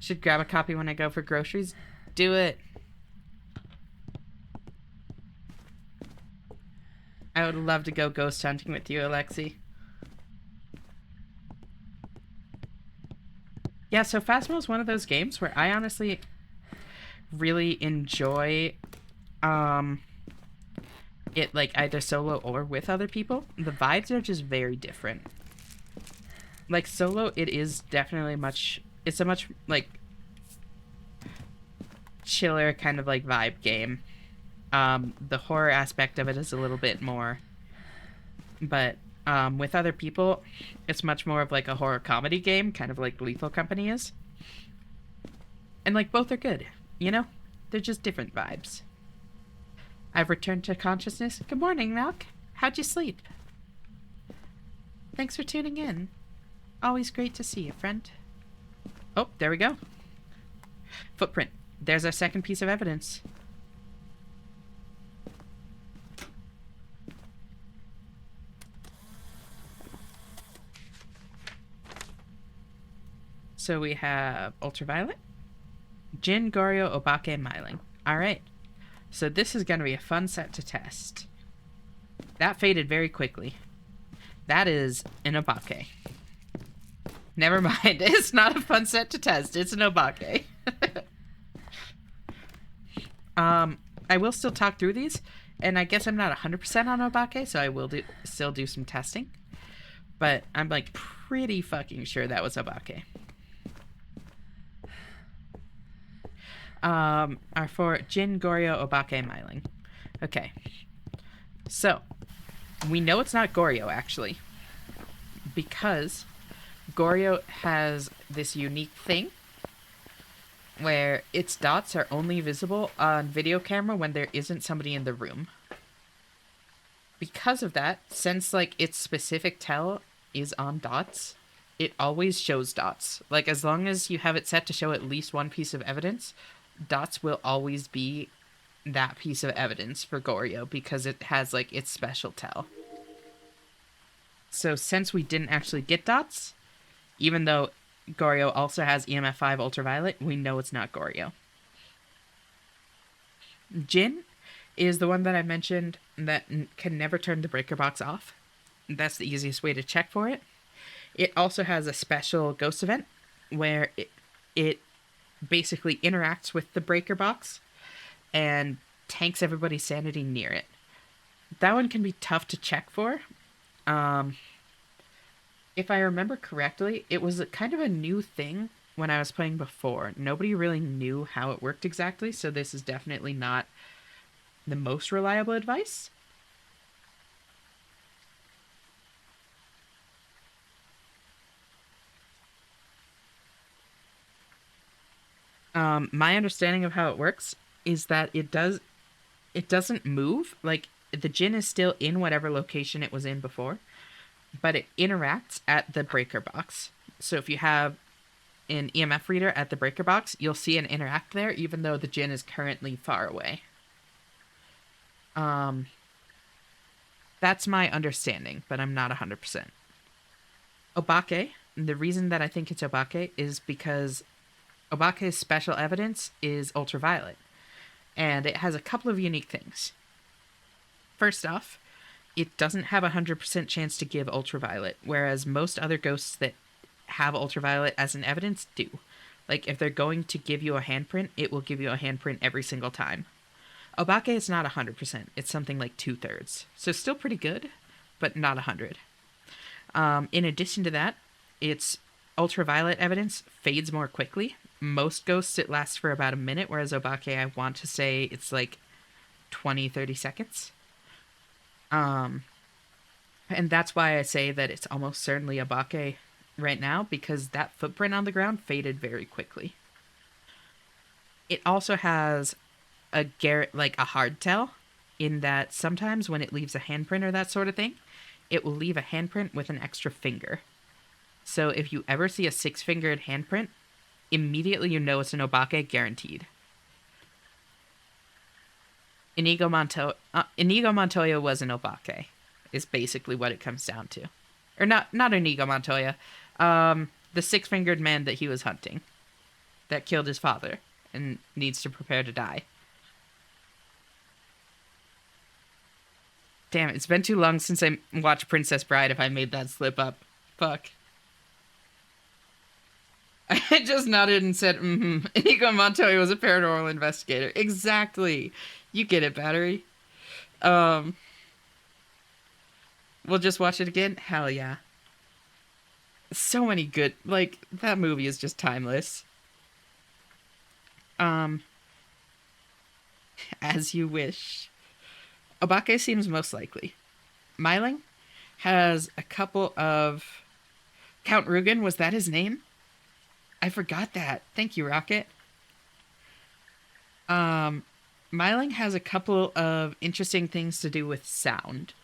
Should grab a copy when I go for groceries. Do it. I would love to go ghost hunting with you, Alexi. Yeah, so Phasmo is one of those games where I honestly really enjoy it, like, either solo or with other people. The vibes are just very different. Like, solo, it is definitely it's a much, like, chiller kind of, like, vibe game. The horror aspect of it is a little bit more, but With other people, it's much more of like a horror comedy game, kind of like Lethal Company is. And like both are good, you know? They're just different vibes. I've returned to consciousness. Good morning, Malk. How'd you sleep? Thanks for tuning in. Always great to see you, friend. Oh, there we go. Footprint. There's our second piece of evidence. So we have Ultraviolet, Jin, Goryo, Obake, and Myling. Alright. So this is going to be a fun set to test. That faded very quickly. That is an Obake. Never mind. It's not a fun set to test. It's an Obake. I will still talk through these, and I guess I'm not 100% on Obake, so I will still do some testing. But I'm like pretty fucking sure that was Obake. Are for Jin, Goryo, Obake, Myling. Okay. So, we know it's not Goryo, actually. Because Goryo has this unique thing where its dots are only visible on video camera when there isn't somebody in the room. Because of that, since, like, its specific tell is on dots, it always shows dots. Like, as long as you have it set to show at least one piece of evidence, dots will always be that piece of evidence for Goryo because it has like its special tell. So since we didn't actually get dots, even though Goryo also has EMF 5 ultraviolet, we know it's not Goryo. Jin is the one that I mentioned that can never turn the breaker box off. That's the easiest way to check for it. It also has a special ghost event where it basically interacts with the breaker box and tanks everybody's sanity near it. That one can be tough to check for. If I remember correctly, it was kind of a new thing when I was playing before. Nobody really knew how it worked exactly, so this is definitely not the most reliable advice. My understanding of how it works is that it doesn't move. Like, the Jinn is still in whatever location it was in before, but it interacts at the breaker box. So if you have an EMF reader at the breaker box, you'll see an interact there, even though the Jinn is currently far away. That's my understanding, but I'm not 100%. Obake, the reason that I think it's Obake is because Obake's special evidence is ultraviolet, and it has a couple of unique things. First off, it doesn't have a 100% chance to give ultraviolet, whereas most other ghosts that have ultraviolet as an evidence do. Like, if they're going to give you a handprint, it will give you a handprint every single time. Obake is not 100%. It's something like 2/3. So still pretty good, but not 100. In addition to that, its ultraviolet evidence fades more quickly. Most ghosts, it lasts for about a minute, whereas Obake, I want to say it's like 20-30 seconds. And that's why I say that it's almost certainly Obake right now, because that footprint on the ground faded very quickly. It also has a hard tell, in that sometimes when it leaves a handprint or that sort of thing, it will leave a handprint with an extra finger. So if you ever see a 6-fingered handprint, immediately you know it's an Obake, guaranteed. Inigo Montoya was an Obake, is basically what it comes down to. Or not Inigo Montoya. The 6-fingered man that he was hunting, that killed his father and needs to prepare to die. Damn, it's been too long since I watched Princess Bride if I made that slip up. Fuck. I just nodded and said, Inigo Montoya was a paranormal investigator. Exactly. You get it, Battery. We'll just watch it again? Hell yeah. So many good... Like, that movie is just timeless. As you wish. Obake seems most likely. Myling? has a couple of... Count Rugen, was that his name? I forgot that. Thank you, Rocket. Myling has a couple of interesting things to do with sound.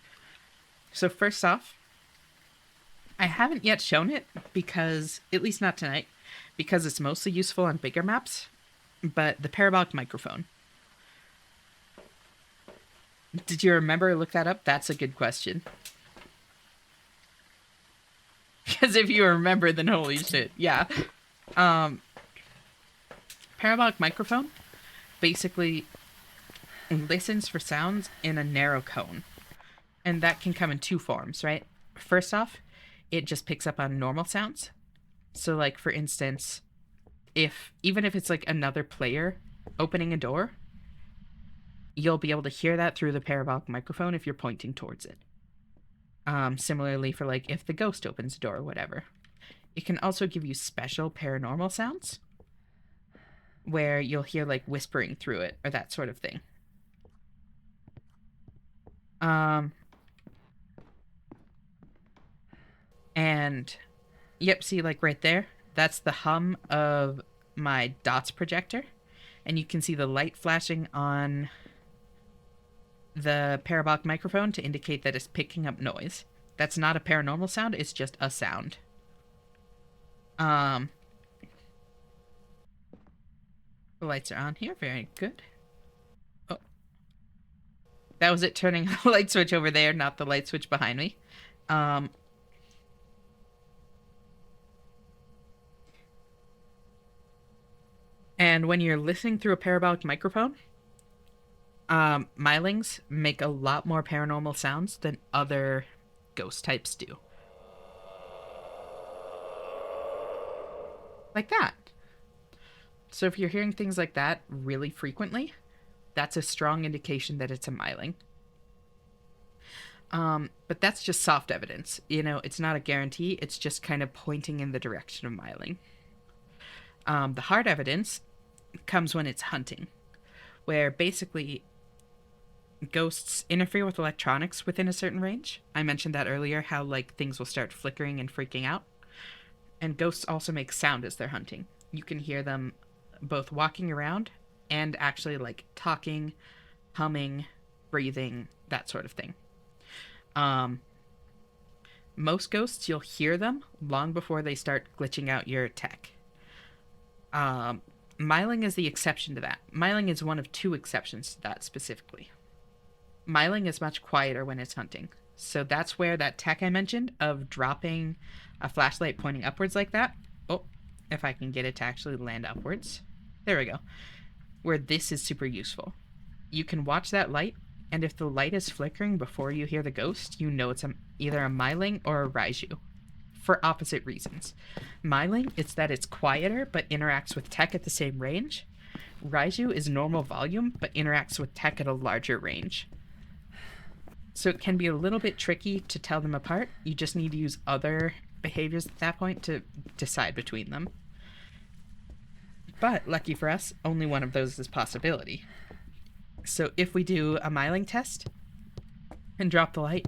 So first off, I haven't yet shown it because, at least not tonight, because it's mostly useful on bigger maps, but the parabolic microphone. Did you remember to look that up? That's a good question. Because if you remember, then holy shit. Yeah. Parabolic microphone basically listens for sounds in a narrow cone. And that can come in two forms, right? First off, it just picks up on normal sounds. So, like, for instance, even if it's like another player opening a door, you'll be able to hear that through the parabolic microphone if you're pointing towards it. Similarly for like if the ghost opens a door or whatever. It can also give you special paranormal sounds where you'll hear like whispering through it or that sort of thing. And yep, see like right there, that's the hum of my dots projector, and you can see the light flashing on the parabolic microphone to indicate that it's picking up noise. That's not a paranormal sound, it's just a sound. The lights are on here, very good. Oh. That was it turning the light switch over there, not the light switch behind me. And when you're listening through a parabolic microphone, Mylings make a lot more paranormal sounds than other ghost types do. Like that. So if you're hearing things like that really frequently, that's a strong indication that it's a Myling. But that's just soft evidence. You know, it's not a guarantee. It's just kind of pointing in the direction of Myling. The hard evidence comes when it's hunting, where basically ghosts interfere with electronics within a certain range. I mentioned that earlier, how like things will start flickering and freaking out. And ghosts also make sound as they're hunting. You can hear them both walking around and actually like talking, humming, breathing, that sort of thing. Most ghosts, you'll hear them long before they start glitching out your tech. Myling is the exception to that. Myling is one of two exceptions to that specifically. Myling is much quieter when it's hunting. So that's where that tech I mentioned of dropping a flashlight pointing upwards like that. Oh, if I can get it to actually land upwards. There we go. Where this is super useful. You can watch that light, and if the light is flickering before you hear the ghost, you know it's either a Myling or a Raiju. For opposite reasons. Myling, it's that it's quieter but interacts with tech at the same range. Raiju is normal volume but interacts with tech at a larger range. So it can be a little bit tricky to tell them apart. You just need to use other behaviors at that point to decide between them. But, lucky for us, only one of those is a possibility. So if we do a Myling test and drop the light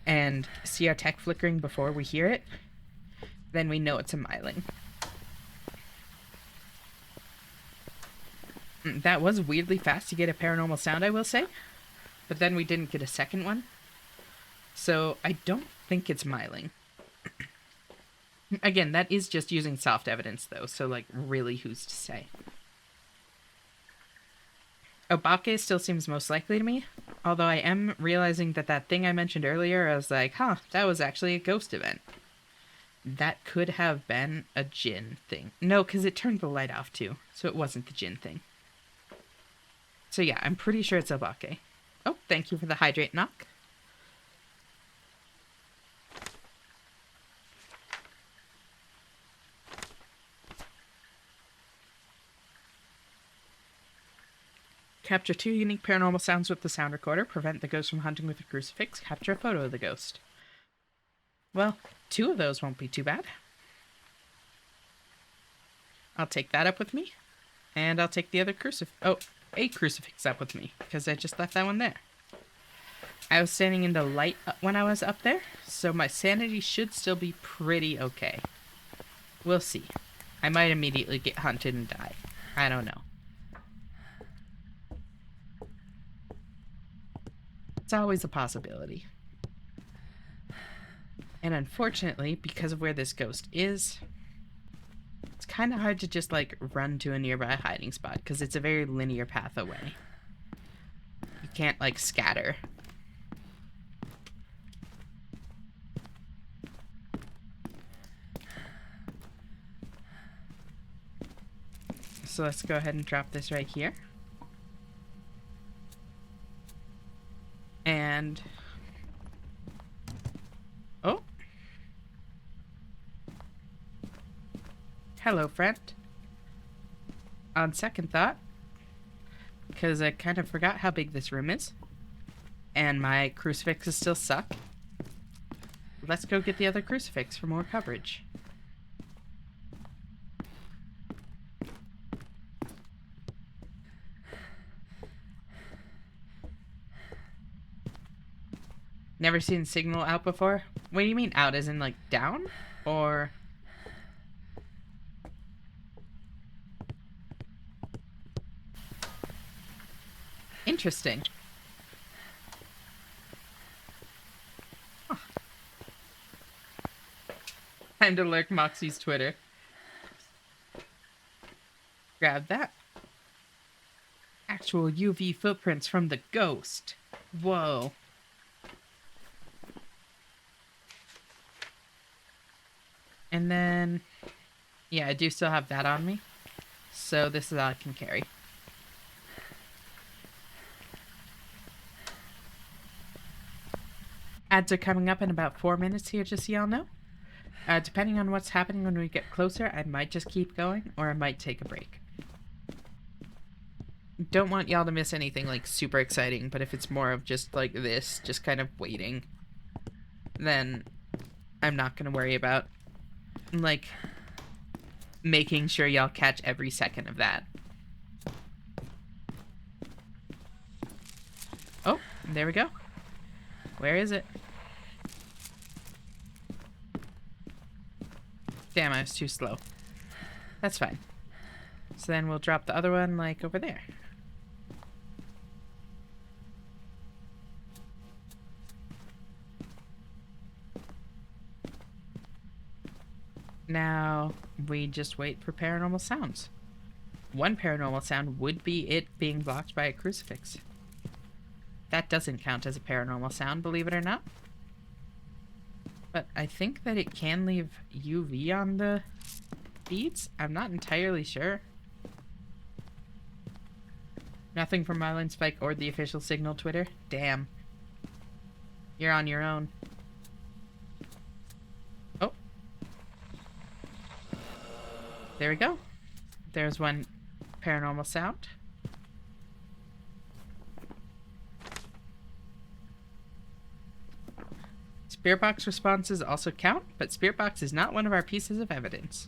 and see our tech flickering before we hear it, then we know it's a Myling. That was weirdly fast to get a paranormal sound, I will say. But then we didn't get a second one. So I don't think it's Myling. Again, that is just using soft evidence, though. So, like, really, who's to say? Obake still seems most likely to me. Although I am realizing that thing I mentioned earlier, I was like, huh, that was actually a ghost event. That could have been a Jinn thing. No, because it turned the light off, too. So it wasn't the Jinn thing. So yeah, I'm pretty sure it's Obake. Oh, thank you for the hydrate knock. Capture 2 unique paranormal sounds with the sound recorder. Prevent the ghost from hunting with a crucifix. Capture a photo of the ghost. Well, 2 of those won't be too bad. I'll take that up with me. And I'll take the other a crucifix up with me. Because I just left that one there. I was standing in the light when I was up there, so my sanity should still be pretty okay. We'll see. I might immediately get hunted and die. I don't know. It's always a possibility. And unfortunately, because of where this ghost is, it's kind of hard to just, like, run to a nearby hiding spot, because it's a very linear path away. You can't, like, scatter. So let's go ahead and drop this right here. And... oh. Hello, friend. On second thought, because I kind of forgot how big this room is, and my crucifixes still suck, let's go get the other crucifix for more coverage. Never seen signal out before? What do you mean out? As in, like, down? Or... interesting. Huh. Time to lurk Moxie's Twitter. Grab that. Actual UV footprints from the ghost. Whoa. And then... yeah, I do still have that on me. So this is all I can carry. Ads are coming up in about 4 minutes here, just so y'all know. Depending on what's happening when we get closer, I might just keep going, or I might take a break. Don't want y'all to miss anything, like, super exciting, but if it's more of just, like, this, just kind of waiting, then I'm not gonna worry about, like, making sure y'all catch every second of that. Oh, there we go. Where is it? Damn, I was too slow. That's fine. So then we'll drop the other one, like, over there. Now, we just wait for paranormal sounds. One paranormal sound would be it being blocked by a crucifix. That doesn't count as a paranormal sound, believe it or not. But I think that it can leave UV on the feeds. I'm not entirely sure. Nothing from Marlin Spike or the official Signal Twitter. Damn. You're on your own. Oh. There we go. There's one paranormal sound. Spirit box responses also count, but Spirit box is not one of our pieces of evidence.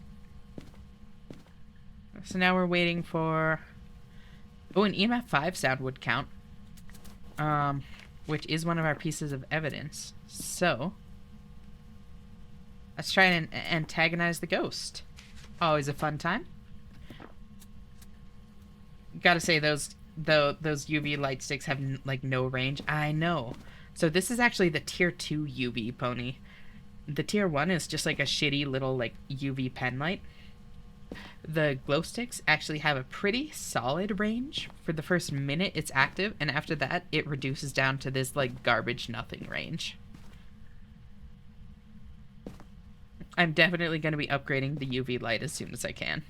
So now we're waiting for... oh, an EMF 5 sound would count. Which is one of our pieces of evidence. So, let's try and antagonize the ghost. Always a fun time. Gotta say, those UV light sticks have, like, no range. I know. So this is actually the tier 2 UV pony. The tier 1 is just like a shitty little, like, UV pen light. The glow sticks actually have a pretty solid range for the first minute it's active, and after that it reduces down to this, like, garbage nothing range. I'm definitely going to be upgrading the UV light as soon as I can.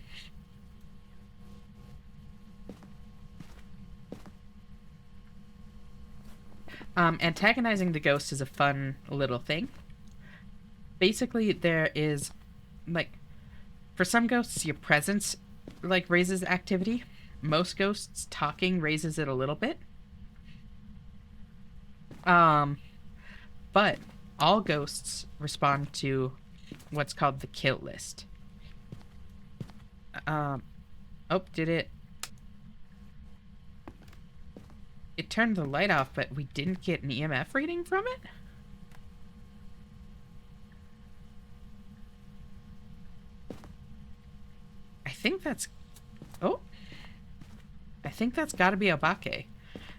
Antagonizing the ghost is a fun little thing. Basically, there is, like, for some ghosts, your presence, like, raises activity. Most ghosts, talking raises it a little bit. But all ghosts respond to what's called the kill list. Oh, did it? It turned the light off, but we didn't get an EMF reading from it? I think that's... Oh. I think that's gotta be Obake.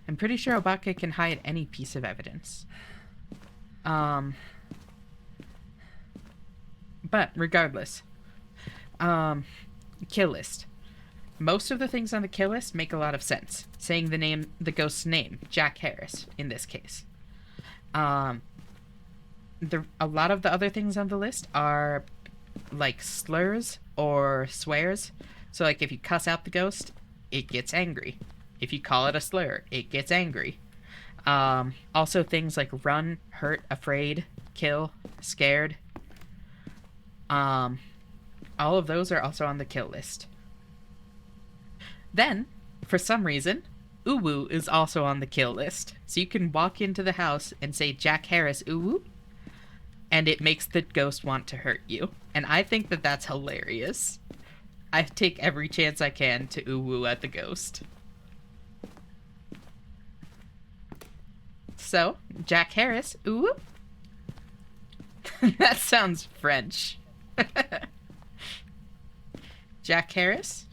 I'm pretty sure Obake can hide any piece of evidence. But regardless. Kill list. Most of the things on the kill list make a lot of sense. Saying the ghost's name, Jack Harris, in this case. A lot of the other things on the list are like slurs or swears. So like if you cuss out the ghost, it gets angry. If you call it a slur, it gets angry. Also things like run, hurt, afraid, kill, scared. All of those are also on the kill list. Then, for some reason, uwu is also on the kill list. So you can walk into the house and say Jack Harris uwu, and it makes the ghost want to hurt you. And I think that that's hilarious. I take every chance I can to uwu at the ghost. So, Jack Harris uwu. That sounds French. Jack Harris.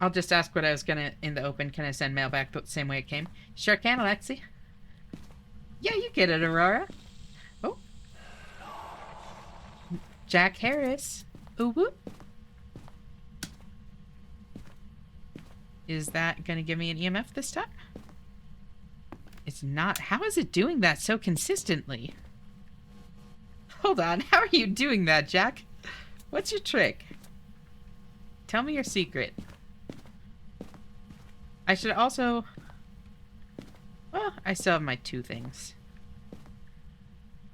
I'll just ask what I was gonna in the open. Can I send mail back the same way it came? Sure can, Alexi. Yeah, you get it, Aurora. Oh. Jack Harris. Ooh woo. Is that gonna give me an EMF this time? It's not. How is it doing that so consistently? Hold on. How are you doing that, Jack? What's your trick? Tell me your secret. I should also... Well, I still have my 2 things.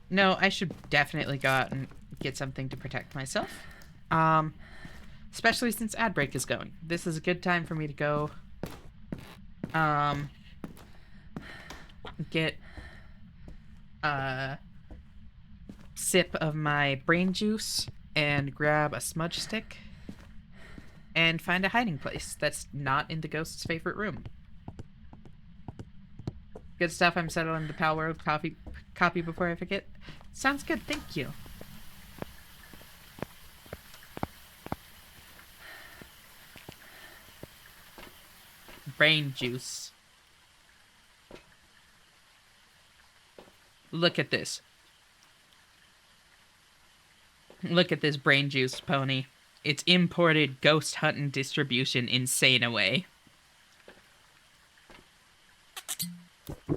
No, I should definitely go out and get something to protect myself. Especially since ad break is going. This is a good time for me to go... get a sip of my brain juice and grab a smudge stick and find a hiding place that's not in the ghost's favorite room. Good stuff. I'm settling the Pal World copy before I forget. Sounds good. Thank you. Brain juice. Look at this. Look at this brain juice, Pony. It's imported ghost hunting distribution insane away.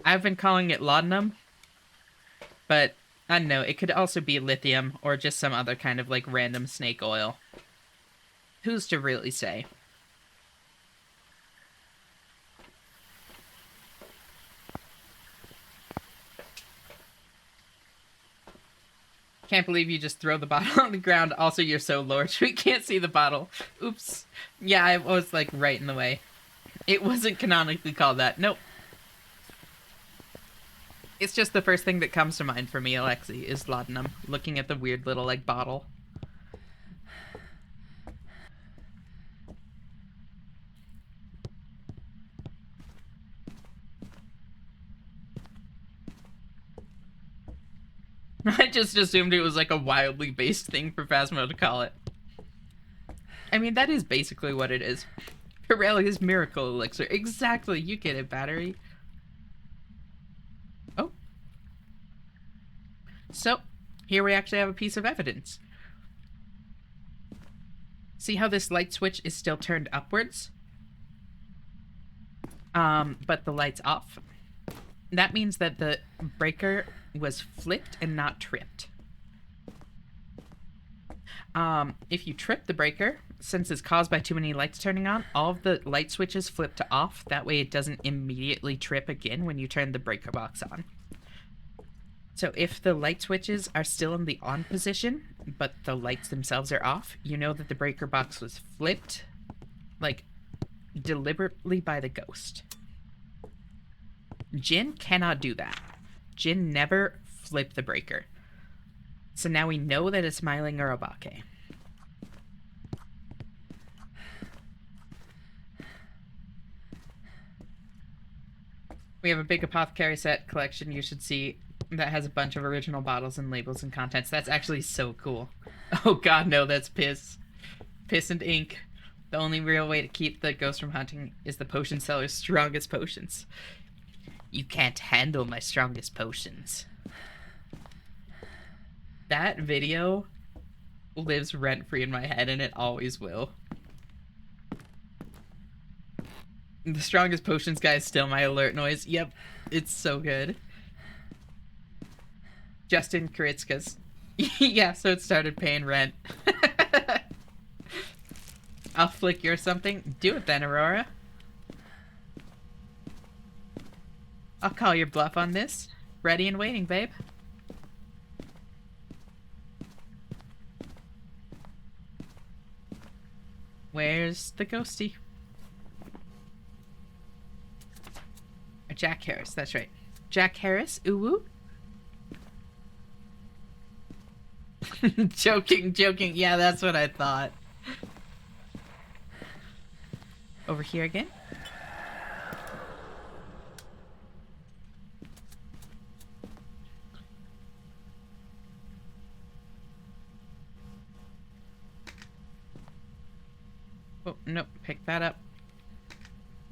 I've been calling it laudanum, but I don't know, it could also be lithium or just some other kind of like random snake oil. Who's to really say? Can't believe you just throw the bottle on the ground. Also, you're so large, we can't see the bottle. Oops. Yeah, I was, like, right in the way. It wasn't canonically called that. Nope. It's just the first thing that comes to mind for me, Alexi, is laudanum. Looking at the weird little, like, bottle. I just assumed it was like a wildly based thing for Phasmo to call it. I mean, that is basically what it is. Pirelli's Miracle Elixir. Exactly, you get it, Battery. Oh. So, here we actually have a piece of evidence. See how this light switch is still turned upwards? But the light's off. That means that the breaker was flipped and not tripped. If you trip the breaker, since it's caused by too many lights turning on, all of the light switches flip to off. That way it doesn't immediately trip again when you turn the breaker box on. So if the light switches are still in the on position, but the lights themselves are off, you know that the breaker box was flipped, like, deliberately by the ghost. Jinn cannot do that. Jinn never flipped the breaker. So now we know that it's Myling or Obake. We have a big apothecary set collection you should see that has a bunch of original bottles and labels and contents. That's actually so cool. Oh god, no, that's piss. Piss and ink. The only real way to keep the ghost from hunting is the potion seller's strongest potions. You can't handle my strongest potions. That video lives rent-free in my head, and it always will. The strongest potions guy is still my alert noise. Yep, it's so good. Justin Kuritzka's. Yeah, so it started paying rent. I'll flick you or something. Do it then, Aurora. I'll call your bluff on this. Ready and waiting, babe. Where's the ghosty? Jack Harris, that's right. Jack Harris, ooh woo. Joking. Yeah, that's what I thought. Over here again. Oh, nope. Pick that up.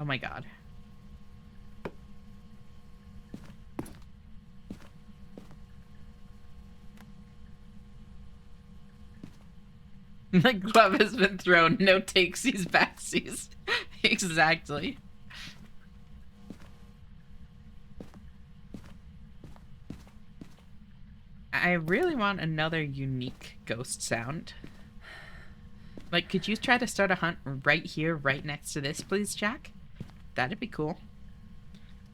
Oh my god. The glove has been thrown. No takesies, backsies. Exactly. I really want another unique ghost sound. Like, could you try to start a hunt right here, right next to this, please, Jack? That'd be cool.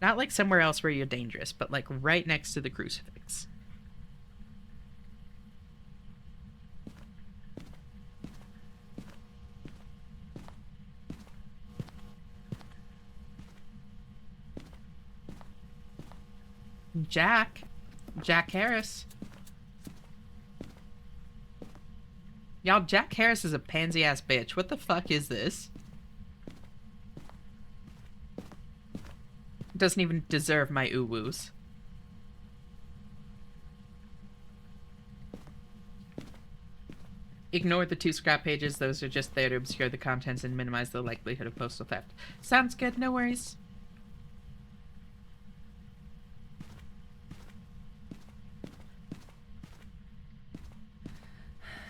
Not like somewhere else where you're dangerous, but like right next to the crucifix. Jack Harris. Y'all, Jack Harris is a pansy-ass bitch. What the fuck is this? Doesn't even deserve my ooh-woos. Ignore the 2 scrap pages. Those are just there to obscure the contents and minimize the likelihood of postal theft. Sounds good, no worries.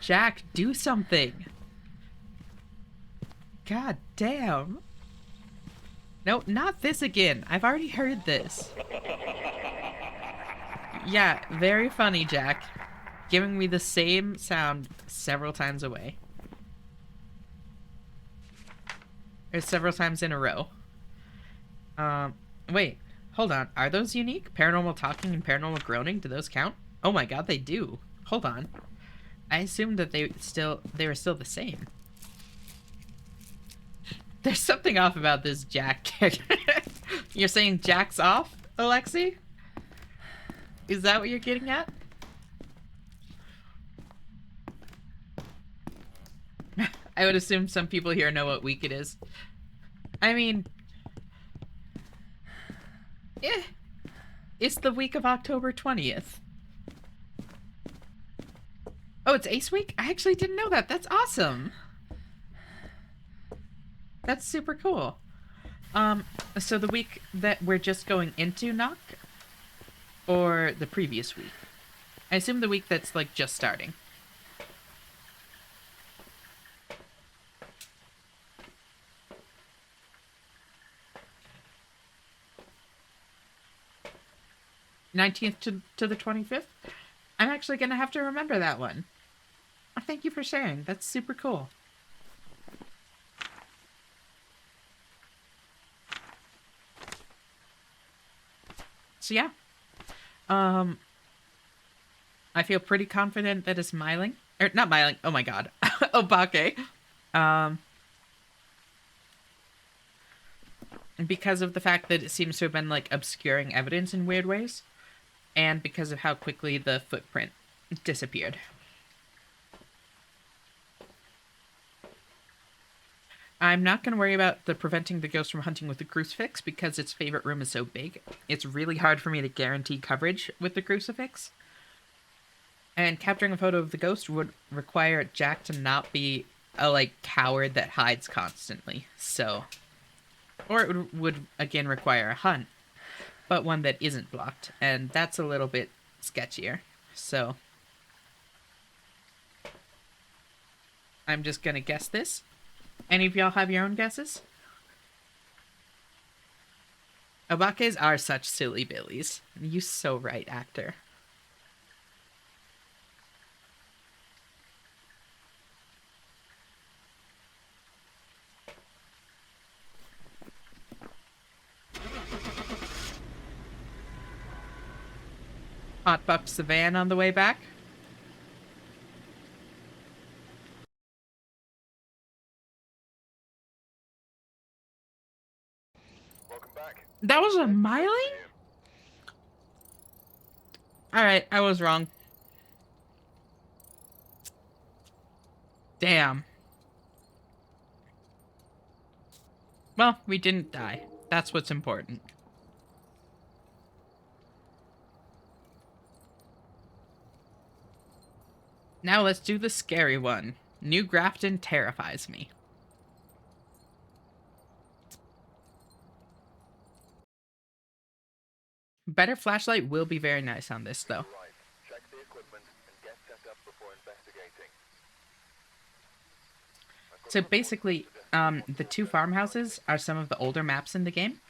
Jack, do something. God damn. No, not this again. I've already heard this. Yeah, very funny, Jack. Giving me the same sound several times away. Or several times in a row. Wait. Hold on. Are those unique? Paranormal talking and paranormal groaning? Do those count? Oh my god, they do. Hold on. I assumed that they were still the same. There's something off about this Jack. You're saying Jack's off, Alexi? Is that what you're getting at? I would assume some people here know what week it is. I mean, it's the week of October 20th. Oh, it's Ace Week? I actually didn't know that. That's awesome. That's super cool. So the week that we're just going into Knock? Or the previous week? I assume the week that's, like, just starting. (19th to the 25th? I'm actually gonna have to remember that one. Thank you for sharing. That's super cool. So yeah. I feel pretty confident that it's Myling. Or not Myling. Oh my god. Obake. Because of the fact that it seems to have been, like, obscuring evidence in weird ways. And because of how quickly the footprint disappeared. I'm not going to worry about the preventing the ghost from hunting with the crucifix because its favorite room is so big. It's really hard for me to guarantee coverage with the crucifix. And capturing a photo of the ghost would require Jack to not be a coward that hides constantly. So, or it would again require a hunt, but one that isn't blocked, and that's a little bit sketchier. So, I'm just gonna guess this. Any of y'all have your own guesses? Obakes are such silly billies. You so right, actor. Hot bucks the van on the way back. Welcome back. That was a Miley? Alright, I was wrong. Damn. Well, we didn't die. That's what's important. Now let's do the scary one. New Grafton terrifies me. Better flashlight will be very nice on this, though. Right. Check the equipment and get set up before investigating. So basically, the two farmhouses are some of the older maps in the game.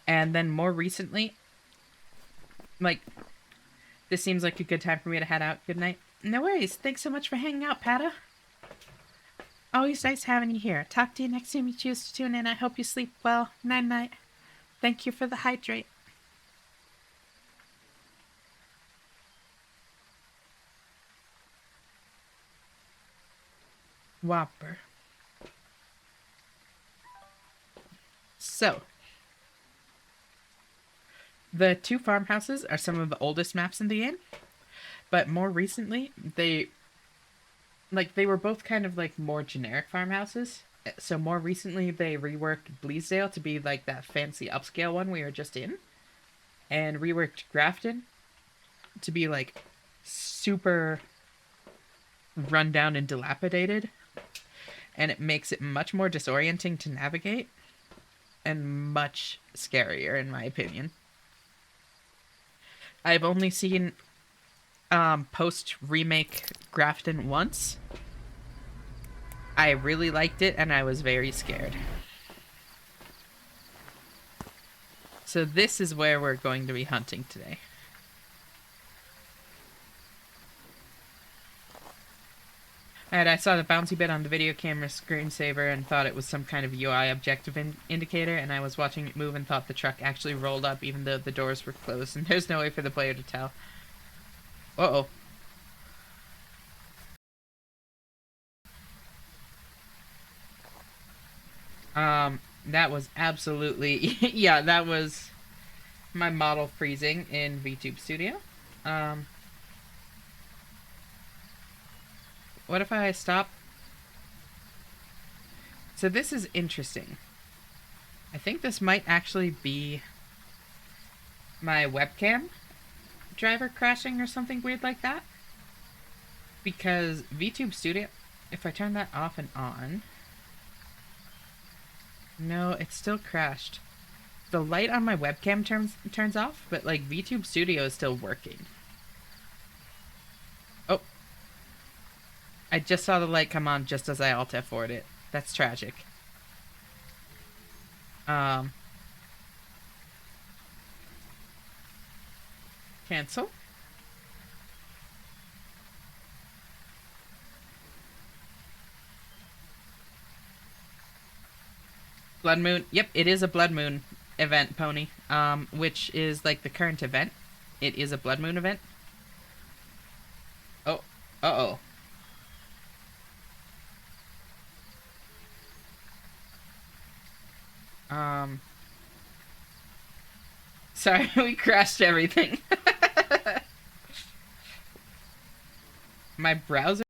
And then more recently, this seems like a good time for me to head out. Good night. No worries. Thanks so much for hanging out, Pata. Always nice having you here. Talk to you next time you choose to tune in. I hope you sleep well. Night-night. Thank you for the hydrate. Whopper. So, the two farmhouses are some of the oldest maps in the game, but more recently, they were both kind of more generic farmhouses. So more recently, they reworked Bleasdale to be that fancy upscale one we were just in, and reworked Grafton to be super rundown and dilapidated, and it makes it much more disorienting to navigate and much scarier in my opinion. I've only seen post remake Grafton once. I really liked it and I was very scared. So this is where we're going to be hunting today. And I saw the bouncy bit on the video camera screensaver and thought it was some kind of UI objective indicator, and I was watching it move and thought the truck actually rolled up even though the doors were closed, and there's no way for the player to tell. Uh-oh. That was absolutely... yeah, that was my model freezing in VTube Studio. What if I stop? So this is interesting. I think this might actually be my webcam driver crashing or something weird like that. Because VTube Studio, if I turn that off and on... No, it still crashed. The light on my webcam turns off, but VTube Studio is still working. Oh. I just saw the light come on just as I Alt F4'd it. That's tragic. Cancel. Blood Moon. Yep, it is a Blood Moon event, Pony. Which is the current event. It is a Blood Moon event. Oh. Uh-oh. Sorry, we crashed everything. My browser